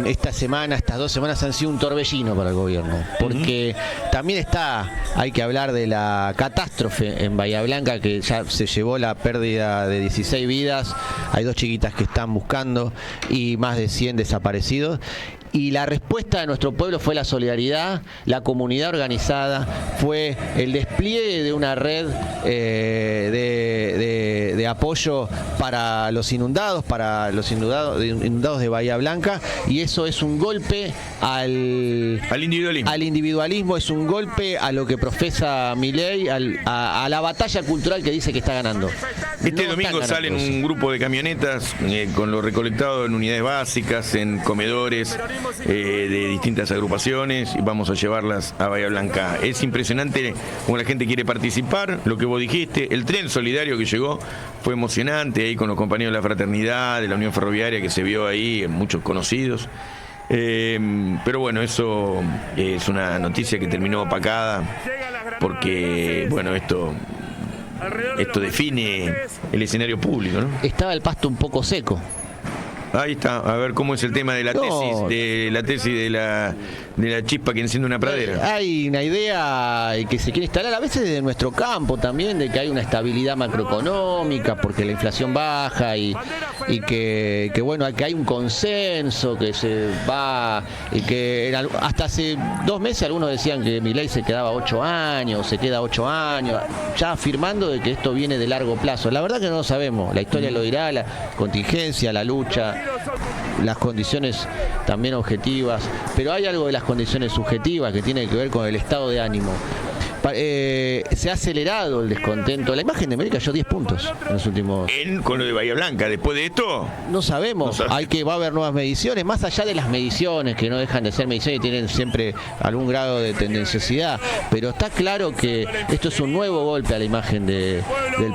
Estas 2 semanas han sido un torbellino para el gobierno, porque también hay que hablar de la catástrofe en Bahía Blanca, que ya se llevó la pérdida de 16 vidas, hay 2 chiquitas que están buscando y más de 100 desaparecidos. Y la respuesta de nuestro pueblo fue la solidaridad, la comunidad organizada, fue el despliegue de una red de apoyo para los inundados de Bahía Blanca, y eso es un golpe al individualismo, es un golpe a lo que profesa Milei, a la batalla cultural que dice que está ganando. Este domingo salen un grupo de camionetas con lo recolectado en unidades básicas, en comedores de distintas agrupaciones, y vamos a llevarlas a Bahía Blanca. Es impresionante cómo la gente quiere participar, lo que vos dijiste, el tren solidario que llegó fue emocionante, ahí con los compañeros de la fraternidad, de la Unión Ferroviaria, que se vio ahí, muchos conocidos. Pero bueno, eso es una noticia que terminó opacada, porque bueno, esto define el escenario público, ¿no? Estaba el pasto un poco seco. Ahí está, a ver cómo es el tema de la tesis de la chispa que enciende una pradera. Hay una idea que se quiere instalar a veces desde nuestro campo también, de que hay una estabilidad macroeconómica porque la inflación baja y que bueno, que hay un consenso que se va, y que hasta hace 2 meses algunos decían que Milei se quedaba 8 años, se queda 8 años, ya afirmando de que esto viene de largo plazo. La verdad que no lo sabemos, la historia lo dirá, la contingencia, la lucha, las condiciones también objetivas, pero hay algo de las condiciones subjetivas que tiene que ver con el estado de ánimo. se ha acelerado el descontento. La imagen de Milei cayó 10 puntos en los últimos... Con lo de Bahía Blanca, después de esto... No sabemos, va a haber nuevas mediciones, más allá de las mediciones, que no dejan de ser mediciones y tienen siempre algún grado de tendenciosidad, pero está claro que esto es un nuevo golpe a la imagen del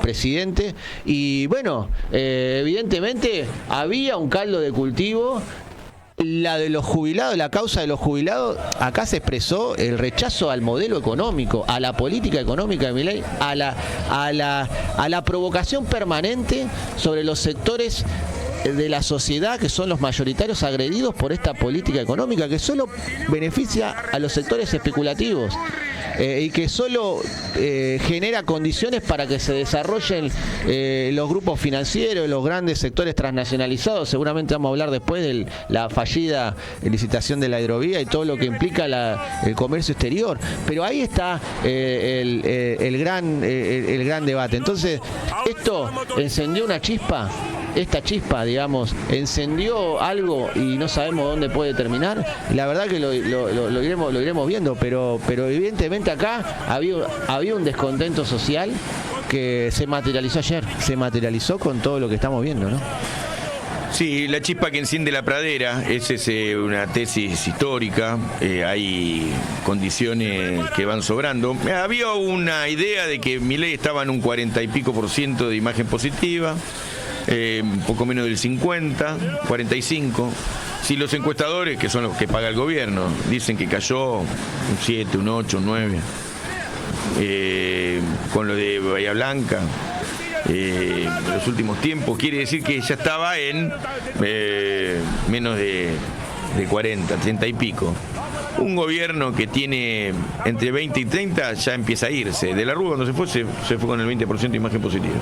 presidente y bueno, evidentemente había un caldo de cultivo. La de los jubilados, la causa de los jubilados, acá se expresó el rechazo al modelo económico, a la política económica de Milei, a la provocación permanente sobre los sectores de la sociedad que son los mayoritarios agredidos por esta política económica que solo beneficia a los sectores especulativos y que solo genera condiciones para que se desarrollen los grupos financieros, los grandes sectores transnacionalizados. Seguramente vamos a hablar después de la fallida licitación de la hidrovía y todo lo que implica el comercio exterior, pero ahí está el gran debate. Entonces esto encendió una chispa. Esta chispa, digamos, encendió algo y no sabemos dónde puede terminar. La verdad que lo iremos viendo, pero evidentemente acá había un descontento social que se materializó ayer, se materializó con todo lo que estamos viendo, ¿no? Sí, la chispa que enciende la pradera, esa es una tesis histórica, hay condiciones que van sobrando. Había una idea de que Milei estaba en un 40 y pico % de imagen positiva, un poco menos del 50, 45. Si los encuestadores, que son los que paga el gobierno, dicen que cayó un 7, un 8, un 9, con lo de Bahía Blanca, en los últimos tiempos, quiere decir que ya estaba en menos de 40, 30 y pico. Un gobierno que tiene entre 20 y 30 ya empieza a irse. De la Rúa cuando se fue con el 20% de imagen positiva.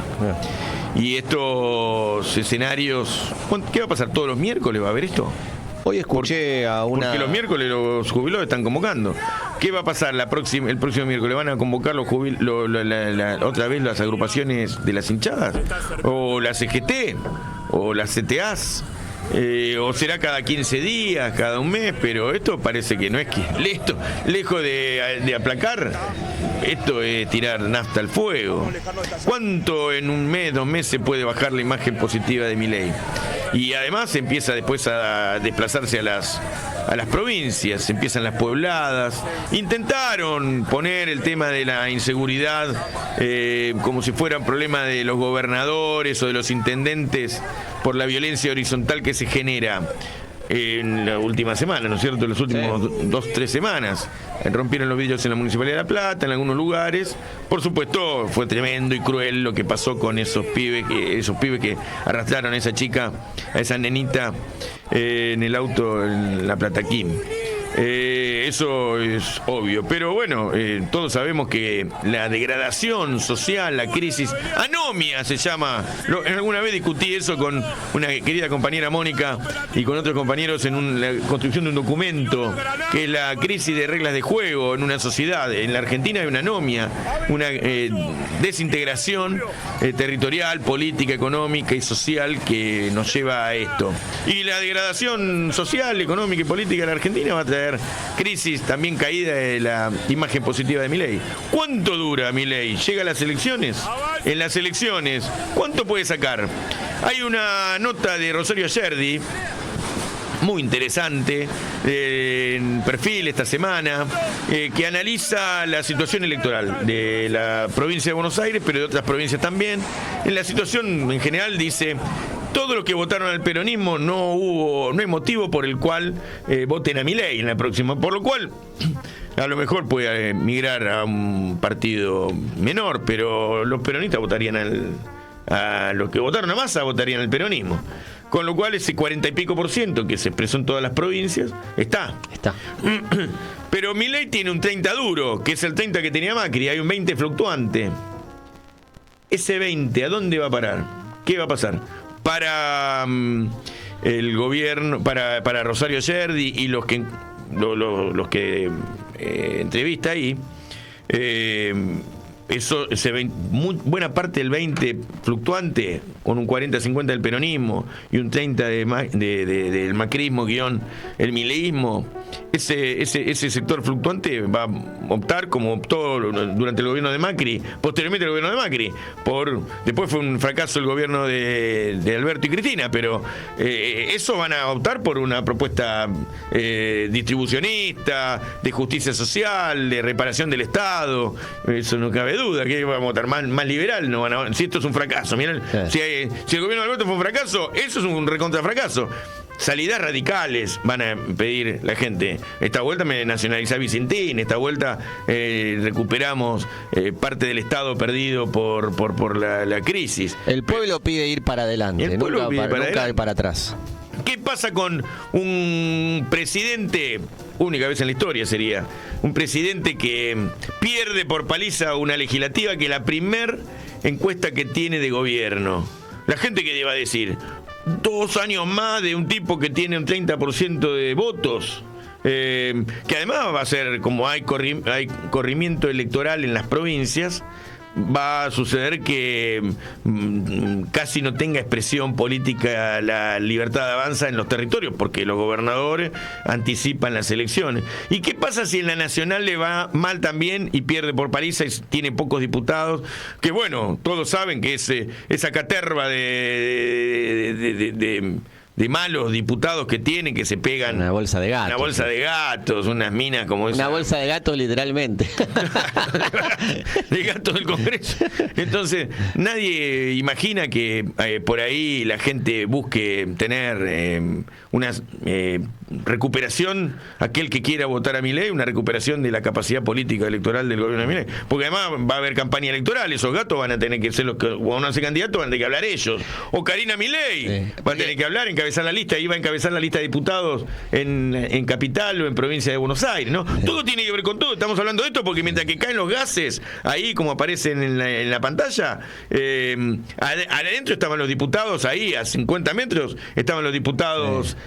Y estos escenarios, ¿qué va a pasar? ¿Todos los miércoles va a haber esto? Hoy escuché a una... Porque los miércoles los jubilados están convocando. ¿Qué va a pasar el próximo miércoles? ¿Van a convocar otra vez las agrupaciones de las hinchadas? ¿O la CGT? ¿O las CTAs? O será cada 15 días, cada un mes, pero esto parece que no es que lejos de aplacar, esto es tirar nafta al fuego. ¿Cuánto en un mes, 2 meses puede bajar la imagen positiva de Milei? Y además empieza después a desplazarse a las provincias, empiezan las puebladas. Intentaron poner el tema de la inseguridad como si fuera un problema de los gobernadores o de los intendentes por la violencia horizontal que se genera en la última semana, ¿no es cierto? En los últimos 2-3 semanas. Rompieron los vidrios en la Municipalidad de La Plata, en algunos lugares. Por supuesto, fue tremendo y cruel lo que pasó con esos pibes que arrastraron a esa chica, a esa nenita, en el auto en La Plata Quim. Eso es obvio, pero bueno, todos sabemos que la degradación social, la crisis, anomia se llama. Alguna vez discutí eso con una querida compañera Mónica y con otros compañeros en la construcción de un documento, que es la crisis de reglas de juego en una sociedad. En la Argentina hay una anomia, una desintegración territorial, política, económica y social que nos lleva a esto. Y la degradación social, económica y política en la Argentina va a traer crisis, también caída de la imagen positiva de Milei. ¿Cuánto dura Milei? ¿Llega a las elecciones? En las elecciones, ¿cuánto puede sacar? Hay una nota de Rosario Ayerdi, muy interesante, en Perfil esta semana, que analiza la situación electoral de la provincia de Buenos Aires, pero de otras provincias también. En la situación en general dice: todos los que votaron al peronismo no hay motivo por el cual voten a Milei en la próxima, por lo cual a lo mejor puede migrar a un partido menor, pero los peronistas votarían a los que votaron a Massa votarían al peronismo. Con lo cual ese 40 y pico % que se expresó en todas las provincias está. Pero Milei tiene un 30 duro, que es el 30 que tenía Macri, hay un 20 fluctuante. Ese 20, ¿a dónde va a parar? ¿Qué va a pasar? Para el gobierno, para Rosario Ayerdi y los que entrevista ahí, eso se ve buena parte del 20 fluctuante, con un 40-50 del peronismo y un 30 del macrismo guión el mileísmo. Ese sector fluctuante va a optar, como optó durante el gobierno de Macri, posteriormente el gobierno de Macri, después fue un fracaso el gobierno de Alberto y Cristina, pero eso van a optar por una propuesta distribucionista, de justicia social, de reparación del Estado. Eso no cabe duda, que vamos a votar más liberal. No van a, si esto es un fracaso, miren, si el gobierno de Alberto fue un fracaso, eso es un recontra fracaso. Salidas radicales van a pedir la gente. Esta vuelta me nacionaliza Vicentín, esta vuelta recuperamos parte del Estado perdido por la crisis. El pueblo pide ir para adelante, nunca ir para atrás. ¿Qué pasa con un presidente, única vez en la historia sería, un presidente que pierde por paliza una legislativa, que la primer encuesta que tiene de gobierno? La gente que va a decir, 2 años más de un tipo que tiene un 30% de votos, que además va a ser, como hay corrimiento electoral en las provincias, va a suceder que casi no tenga expresión política la Libertad de Avanza en los territorios, porque los gobernadores anticipan las elecciones. ¿Y qué pasa si en la nacional le va mal también y pierde por paliza y tiene pocos diputados? Que bueno, todos saben que esa caterva de malos diputados que tienen, que se pegan. Una bolsa de gatos. Una bolsa de gatos, unas minas como esa. Una bolsa de gatos, literalmente. De gatos del Congreso. Entonces, nadie imagina que por ahí la gente busque tener una recuperación, aquel que quiera votar a Milei, una recuperación de la capacidad política electoral del gobierno de Milei. Porque además va a haber campaña electoral, esos gatos van a tener que ser los que, cuando no se candidatos, van a tener que hablar ellos. O Karina Milei va a tener que hablar, encabezar la lista, iba a encabezar la lista de diputados en Capital o en provincia de Buenos Aires, ¿no? Todo tiene que ver con todo. Estamos hablando de esto porque mientras que caen los gases, ahí como aparecen en la pantalla, adentro estaban los diputados, ahí a 50 metros estaban los diputados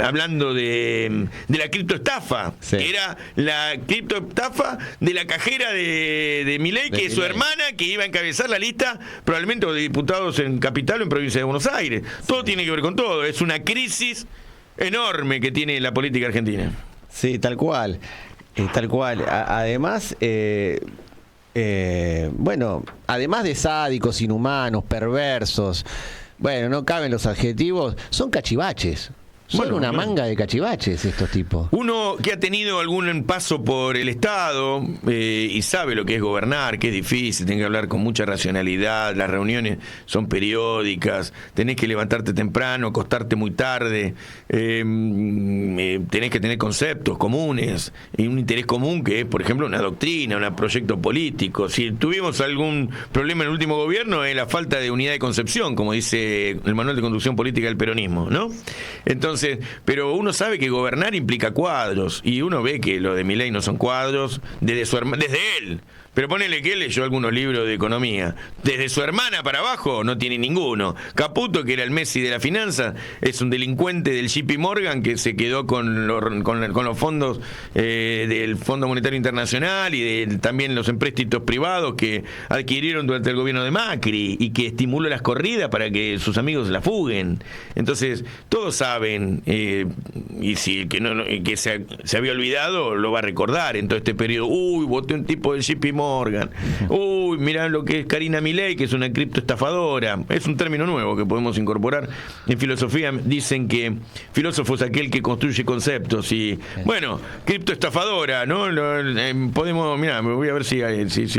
hablando de la criptoestafa, que era la criptoestafa de la cajera de Milei, que es su hermana, que iba a encabezar la lista probablemente de diputados en Capital o en provincia de Buenos Aires. Todo tiene que ver con todo. Es una crisis enorme que tiene la política argentina. Sí, tal cual. Tal cual. Además, bueno, además de sádicos, inhumanos, perversos, bueno, no caben los adjetivos, son cachivaches. Son una manga de cachivaches estos tipos. Uno que ha tenido algún paso por el Estado y sabe lo que es gobernar, que es difícil, tenés que hablar con mucha racionalidad, las reuniones son periódicas, tenés que levantarte temprano, acostarte muy tarde, tenés que tener conceptos comunes y un interés común que es, por ejemplo, una doctrina, un proyecto político. Si tuvimos algún problema en el último gobierno es la falta de unidad de concepción, como dice el manual de conducción política del peronismo, ¿no? Entonces, pero uno sabe que gobernar implica cuadros y uno ve que lo de Milei no son cuadros desde él. Pero ponele que él leyó algunos libros de economía. Desde su hermana para abajo no tiene ninguno. Caputo, que era el Messi de la finanza, es un delincuente del JP Morgan que se quedó con los fondos del Fondo Monetario Internacional y también los empréstitos privados que adquirieron durante el gobierno de Macri y que estimuló las corridas para que sus amigos la fuguen. Entonces, todos saben, y si el que se había olvidado lo va a recordar en todo este periodo. Uy, voté un tipo del JP Morgan. Uy, mirá lo que es Karina Milei, que es una criptoestafadora. Es un término nuevo que podemos incorporar. En filosofía dicen que filósofo es aquel que construye conceptos y, bueno, criptoestafadora, ¿no? Podemos, mirá, me voy a ver si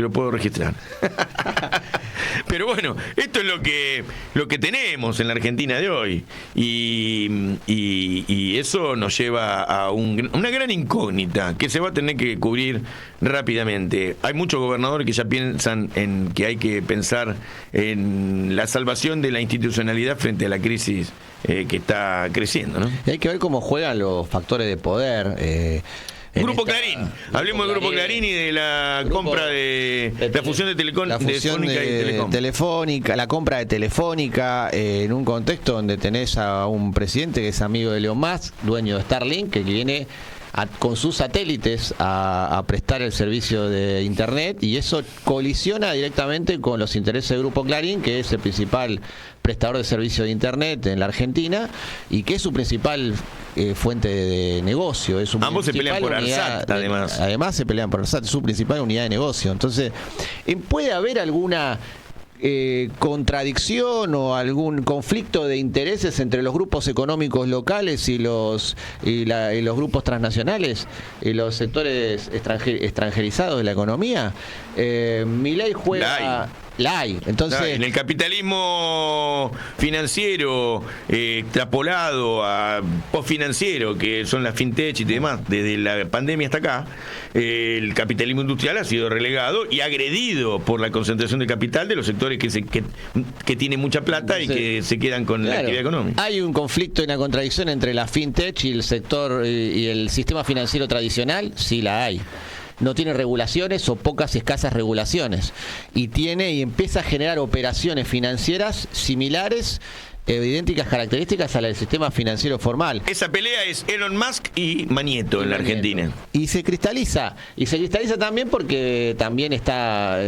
lo puedo registrar. Pero bueno, esto es lo que tenemos en la Argentina de hoy y eso nos lleva a una gran incógnita que se va a tener que cubrir rápidamente. Hay muchos gobernadores que ya piensan en que hay que pensar en la salvación de la institucionalidad frente a la crisis que está creciendo, ¿no? Y hay que ver cómo juegan los factores de poder. Grupo Clarín. Hablemos del Grupo Clarín y de la compra de la fusión de Telefónica, la compra de Telefónica, en un contexto donde tenés a un presidente que es amigo de Elon Musk, dueño de Starlink, que viene con sus satélites a prestar el servicio de Internet, y eso colisiona directamente con los intereses del Grupo Clarín, que es el principal prestador de servicio de Internet en la Argentina y que es su principal fuente de negocio. Es su Ambos se pelean por ARSAT, además. Además se pelean por ARSAT, es su principal unidad de negocio. Entonces, ¿puede haber alguna contradicción o algún conflicto de intereses entre los grupos económicos locales y los grupos transnacionales y los sectores extranjerizados de la economía? Milei juega... La hay. Entonces, en el capitalismo financiero extrapolado a postfinanciero, que son las fintech y demás, desde la pandemia hasta acá, el capitalismo industrial ha sido relegado y agredido por la concentración de capital de los sectores que tienen mucha plata. Entonces, y que se quedan con la actividad económica. Hay un conflicto y una contradicción entre la fintech y el sector y el sistema financiero tradicional. Sí, la hay. No tiene regulaciones o pocas y escasas regulaciones y empieza a generar operaciones financieras similares, idénticas características a la del sistema financiero formal. Esa pelea es Elon Musk y Manieto en la Argentina. Y se cristaliza también porque también está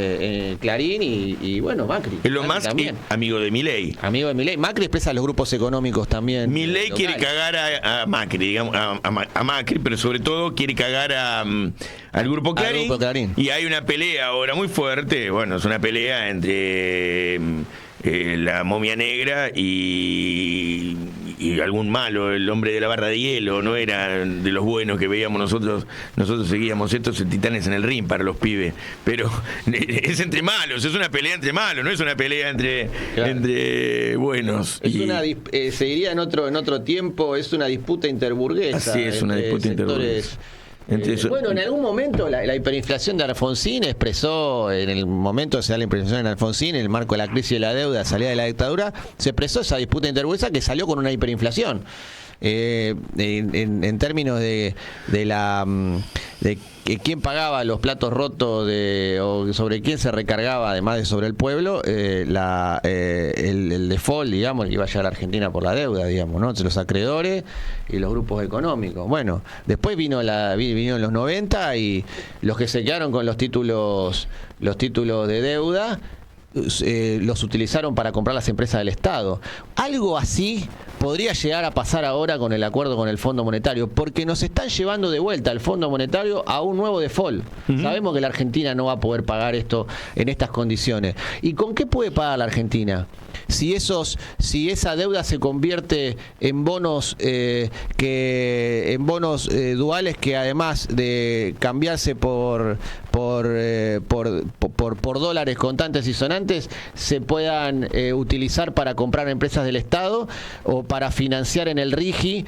Clarín y bueno, Macri. Elon Musk también. Amigo de Milei. Amigo de Milei. Macri expresa a los grupos económicos también. Milei quiere cagar a Macri, digamos, a Macri, pero sobre todo quiere cagar al Grupo Clarín. Y hay una pelea ahora muy fuerte. Bueno, es una pelea entre la momia negra y algún malo, el hombre de la barra de hielo. No era de los buenos que veíamos nosotros seguíamos estos titanes en el ring para los pibes, pero es entre malos, es una pelea entre malos, no es una pelea entre buenos. Se diría en otro tiempo, es una disputa interburguesa. Así es, una disputa interburguesa. Bueno, en algún momento la hiperinflación de Alfonsín expresó, en el momento se da la hiperinflación en Alfonsín, en el marco de la crisis de la deuda, salida de la dictadura, se expresó esa disputa interburguesa que salió con una hiperinflación. En términos de quién pagaba los platos rotos o sobre quién se recargaba, además de sobre el pueblo, el default, digamos, que iba a llegar a Argentina por la deuda, digamos, ¿no? Entre los acreedores y los grupos económicos. Bueno, después vino en los 90 y los que se quedaron con los títulos de deuda los utilizaron para comprar las empresas del Estado. Algo así podría llegar a pasar ahora con el acuerdo con el Fondo Monetario, porque nos están llevando de vuelta al Fondo Monetario a un nuevo default. Sabemos que la Argentina no va a poder pagar esto en estas condiciones. ¿Y con qué puede pagar la Argentina? Si esa deuda se convierte en bonos duales que, además de cambiarse por dólares contantes y sonantes, se puedan utilizar para comprar empresas del Estado o para financiar en el RIGI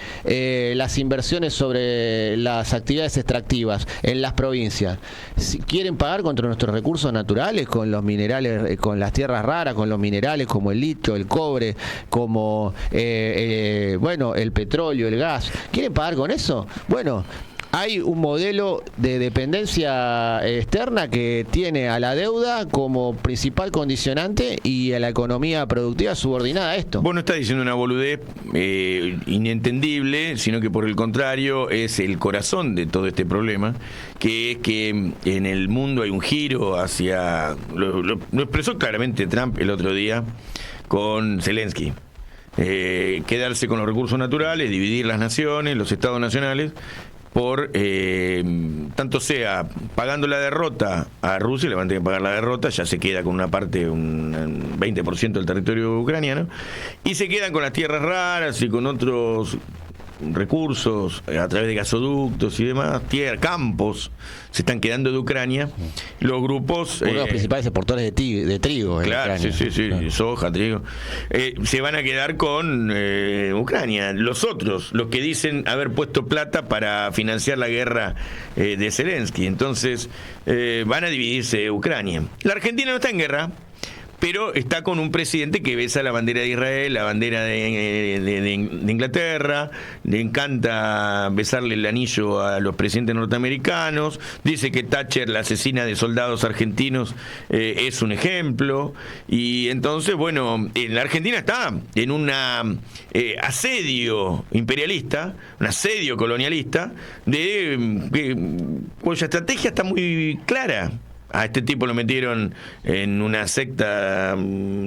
las inversiones sobre las actividades extractivas en las provincias. Si quieren pagar contra nuestros recursos naturales, con los minerales, con las tierras raras, con los minerales como el litio, el cobre, como el petróleo, el gas, ¿quieren pagar con eso? Bueno, hay un modelo de dependencia externa que tiene a la deuda como principal condicionante y a la economía productiva subordinada a esto. Vos no estás diciendo una boludez inentendible, sino que por el contrario es el corazón de todo este problema, que es que en el mundo hay un giro hacia... Lo expresó claramente Trump el otro día con Zelensky. Quedarse con los recursos naturales, dividir las naciones, los estados nacionales, por tanto sea pagando la derrota a Rusia, le van a tener que pagar la derrota, ya se queda con una parte, un 20% del territorio ucraniano, y se quedan con las tierras raras y con otros recursos a través de gasoductos y demás, campos se están quedando de Ucrania. Los grupos, uno de los principales exportadores de trigo, claro, Ucrania. Sí, soja, trigo, se van a quedar con Ucrania. Los otros, los que dicen haber puesto plata para financiar la guerra de Zelensky, entonces van a dividirse Ucrania. La Argentina no está en guerra, pero está con un presidente que besa la bandera de Israel, la bandera de Inglaterra, le encanta besarle el anillo a los presidentes norteamericanos, dice que Thatcher, la asesina de soldados argentinos, es un ejemplo, y entonces, bueno, en la Argentina está en un asedio imperialista, un asedio colonialista, cuya estrategia está muy clara. A este tipo lo metieron en una secta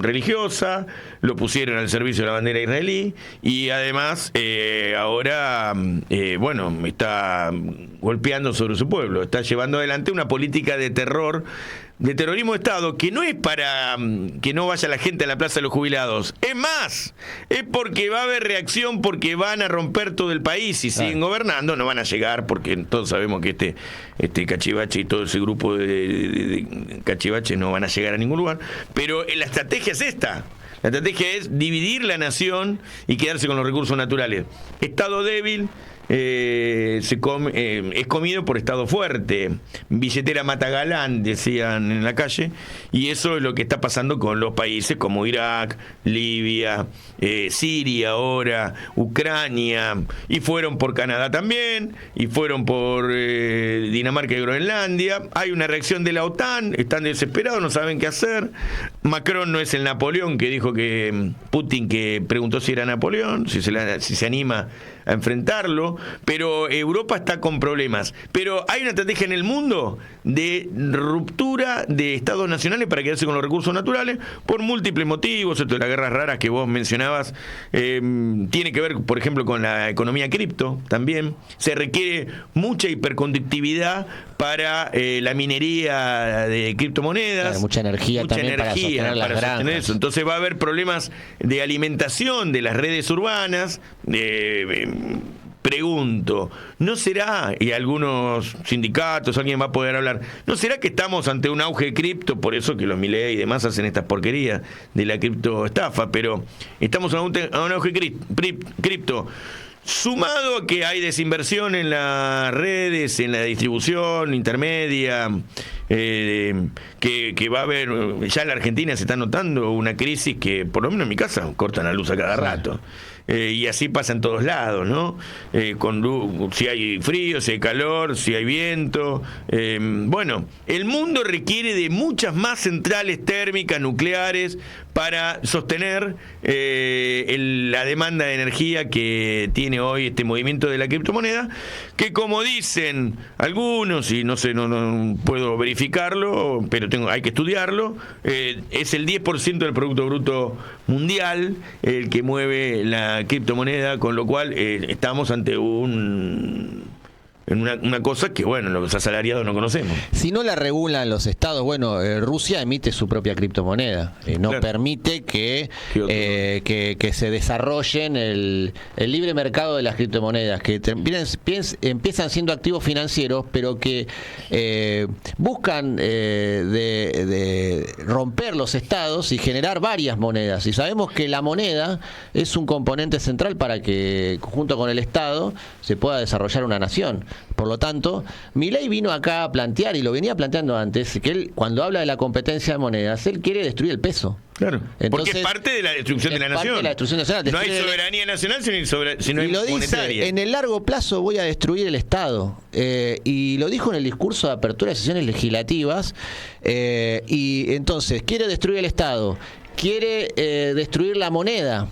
religiosa, lo pusieron al servicio de la bandera israelí y además ahora, bueno, está golpeando sobre su pueblo, está llevando adelante una política de terror, de terrorismo de Estado, que no es para que no vaya la gente a la Plaza de los Jubilados. Es más, es porque va a haber reacción, porque van a romper todo el país y siguen gobernando, no van a llegar, porque todos sabemos que este Cachivache y todo ese grupo de cachivaches no van a llegar a ningún lugar. Pero la estrategia es esta. La estrategia es dividir la nación y quedarse con los recursos naturales. Estado débil es comido por Estado fuerte. Billetera mata galán, decían en la calle, y eso es lo que está pasando con los países como Irak, Libia, Siria ahora, Ucrania, y fueron por Canadá también, y fueron por Dinamarca y Groenlandia. Hay una reacción de la OTAN, están desesperados, no saben qué hacer. Macron no es el Napoleón que dijo que Putin, que preguntó si era Napoleón, si se anima a enfrentarlo, pero Europa está con problemas. Pero hay una estrategia en el mundo de ruptura de estados nacionales para quedarse con los recursos naturales por múltiples motivos. Esto de las guerras raras que vos mencionabas tiene que ver, por ejemplo, con la economía cripto también. Se requiere mucha hiperconductividad para la minería de criptomonedas. Claro, mucha energía también para sostener las granjas. Eso. Entonces va a haber problemas de alimentación de las redes urbanas. Pregunto, ¿no será, y algunos sindicatos, alguien va a poder hablar, ¿no será que estamos ante un auge de cripto? Por eso que los Milei y demás hacen estas porquerías de la criptoestafa, pero estamos a un auge cripto. Sumado a que hay desinversión en las redes, en la distribución intermedia, que va a haber, ya en la Argentina se está notando una crisis que, por lo menos en mi casa, cortan la luz a cada rato. Y así pasa en todos lados, ¿no? Con luz, si hay frío, si hay calor, si hay viento. Bueno, el mundo requiere de muchas más centrales térmicas nucleares para sostener la demanda de energía que tiene hoy este movimiento de la criptomoneda, que como dicen algunos, y no sé, no puedo verificarlo, pero hay que estudiarlo, es el 10% del Producto Bruto Mundial el que mueve la criptomoneda, con lo cual estamos ante una cosa que, bueno, los asalariados no conocemos. Si no la regulan los estados, bueno, Rusia emite su propia criptomoneda, no claro. Permite que se desarrollen el libre mercado de las criptomonedas, que empiezan siendo activos financieros, pero que buscan de romper los estados y generar varias monedas. Y sabemos que la moneda es un componente central para que, junto con el Estado, se pueda desarrollar una nación. Por lo tanto, Milei vino acá a plantear, y lo venía planteando antes, que él, cuando habla de la competencia de monedas, él quiere destruir el peso. Claro. Entonces, porque es parte de la destrucción de la nación. No hay soberanía nacional sino hay monetaria. Dice, en el largo plazo voy a destruir el Estado. Y lo dijo en el discurso de apertura de sesiones legislativas. Y entonces, quiere destruir el Estado, quiere destruir la moneda.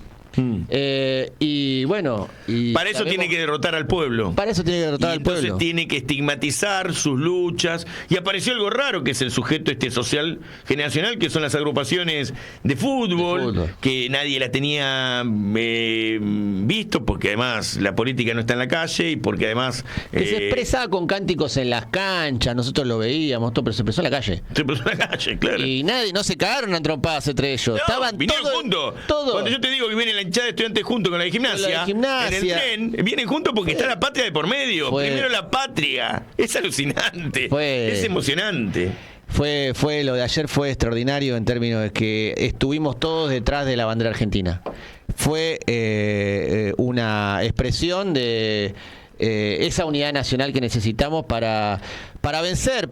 Y bueno, para eso tiene que derrotar al pueblo. Para eso tiene que derrotar al pueblo. Entonces tiene que estigmatizar sus luchas. Y apareció algo raro, que es el sujeto social generacional, que son las agrupaciones de fútbol, que nadie la tenía visto, porque además la política no está en la calle y porque además que se expresaba con cánticos en las canchas. Nosotros lo veíamos todo, pero se expresó en la calle. Se expresó en la calle, claro. Y no se cagaron a trompadas entre ellos. Estaban vinieron juntos. Cuando yo te digo que viene la hinchada de Estudiantes junto con la de Gimnasia, en el tren, vienen juntos porque está la patria de por medio. Primero la patria. Es alucinante. Es emocionante. Fue lo de ayer, fue extraordinario en términos de que estuvimos todos detrás de la bandera argentina. Fue una expresión de esa unidad nacional que necesitamos para vencer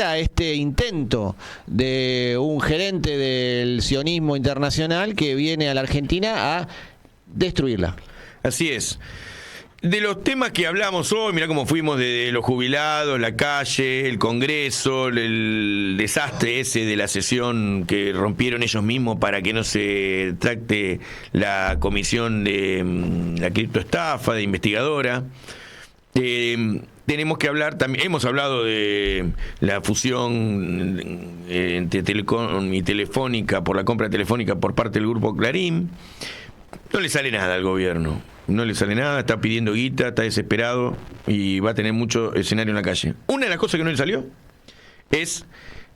a este intento de un gerente del sionismo internacional que viene a la Argentina a destruirla. Así es. De los temas que hablamos hoy, mirá cómo fuimos de los jubilados, la calle, el Congreso, el desastre ese de la sesión que rompieron ellos mismos para que no se trate la comisión de la criptoestafa, de investigadora. Tenemos que hablar también, hemos hablado de la fusión entre Telecom y Telefónica por la compra de Telefónica por parte del grupo Clarín. No le sale nada al gobierno. No le sale nada, está pidiendo guita, está desesperado y va a tener mucho escenario en la calle. Una de las cosas que no le salió es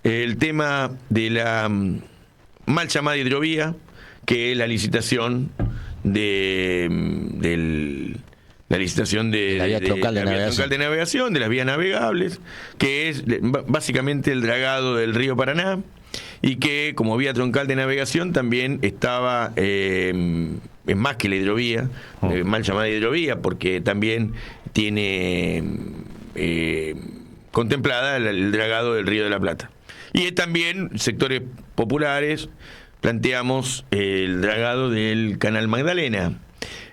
el tema de la mal llamada hidrovía, que es la licitación de la vía troncal de navegación, de las vías navegables, que es básicamente el dragado del río Paraná, y que como vía troncal de navegación también estaba, es más que la hidrovía, mal llamada hidrovía, porque también tiene contemplada el dragado del Río de la Plata. Y también sectores populares planteamos el dragado del Canal Magdalena.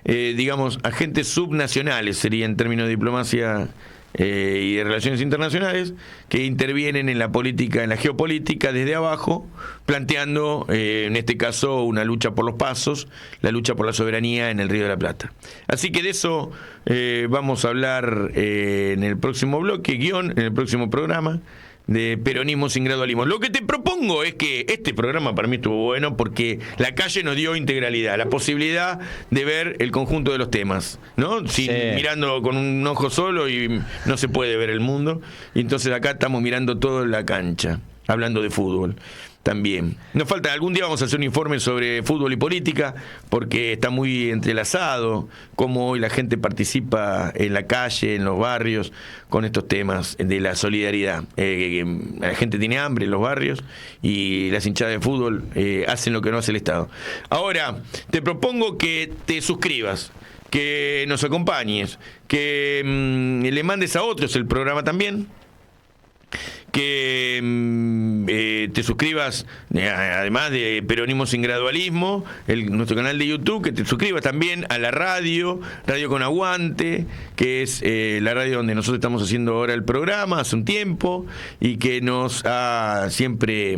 Digamos, agentes subnacionales sería en términos de diplomacia y de relaciones internacionales, que intervienen en la política, en la geopolítica desde abajo, planteando en este caso una lucha por los pasos, la lucha por la soberanía en el Río de la Plata. Así que de eso vamos a hablar en el próximo bloque, en el próximo programa de Peronismo sin Gradualismo. Lo que te propongo es que este programa para mí estuvo bueno porque la calle nos dio integralidad, la posibilidad de ver el conjunto de los temas, ¿no? Mirando con un ojo solo y no se puede ver el mundo. Y entonces acá estamos mirando todo en la cancha, hablando de fútbol también. Nos falta, algún día vamos a hacer un informe sobre fútbol y política, porque está muy entrelazado, cómo hoy la gente participa en la calle, en los barrios, con estos temas de la solidaridad. La gente tiene hambre en los barrios y las hinchadas de fútbol hacen lo que no hace el Estado. Ahora, te propongo que te suscribas, que nos acompañes, que le mandes a otros el programa también, que te suscribas, además de Peronismo sin Gradualismo, nuestro canal de YouTube, que te suscribas también a la Radio con Aguante, que es la radio donde nosotros estamos haciendo ahora el programa hace un tiempo, y que nos ha siempre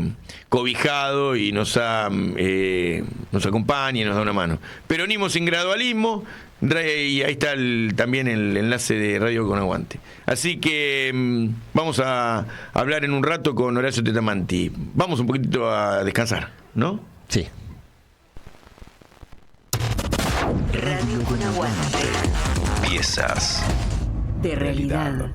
cobijado y nos acompaña y nos da una mano. Peronismo sin Gradualismo, y ahí está también el enlace de Radio con Aguante. Así que vamos a hablar en un rato con Horacio Tetamanti. Vamos un poquitito a descansar, ¿no? Sí. Radio con Aguante. Piezas De realidad.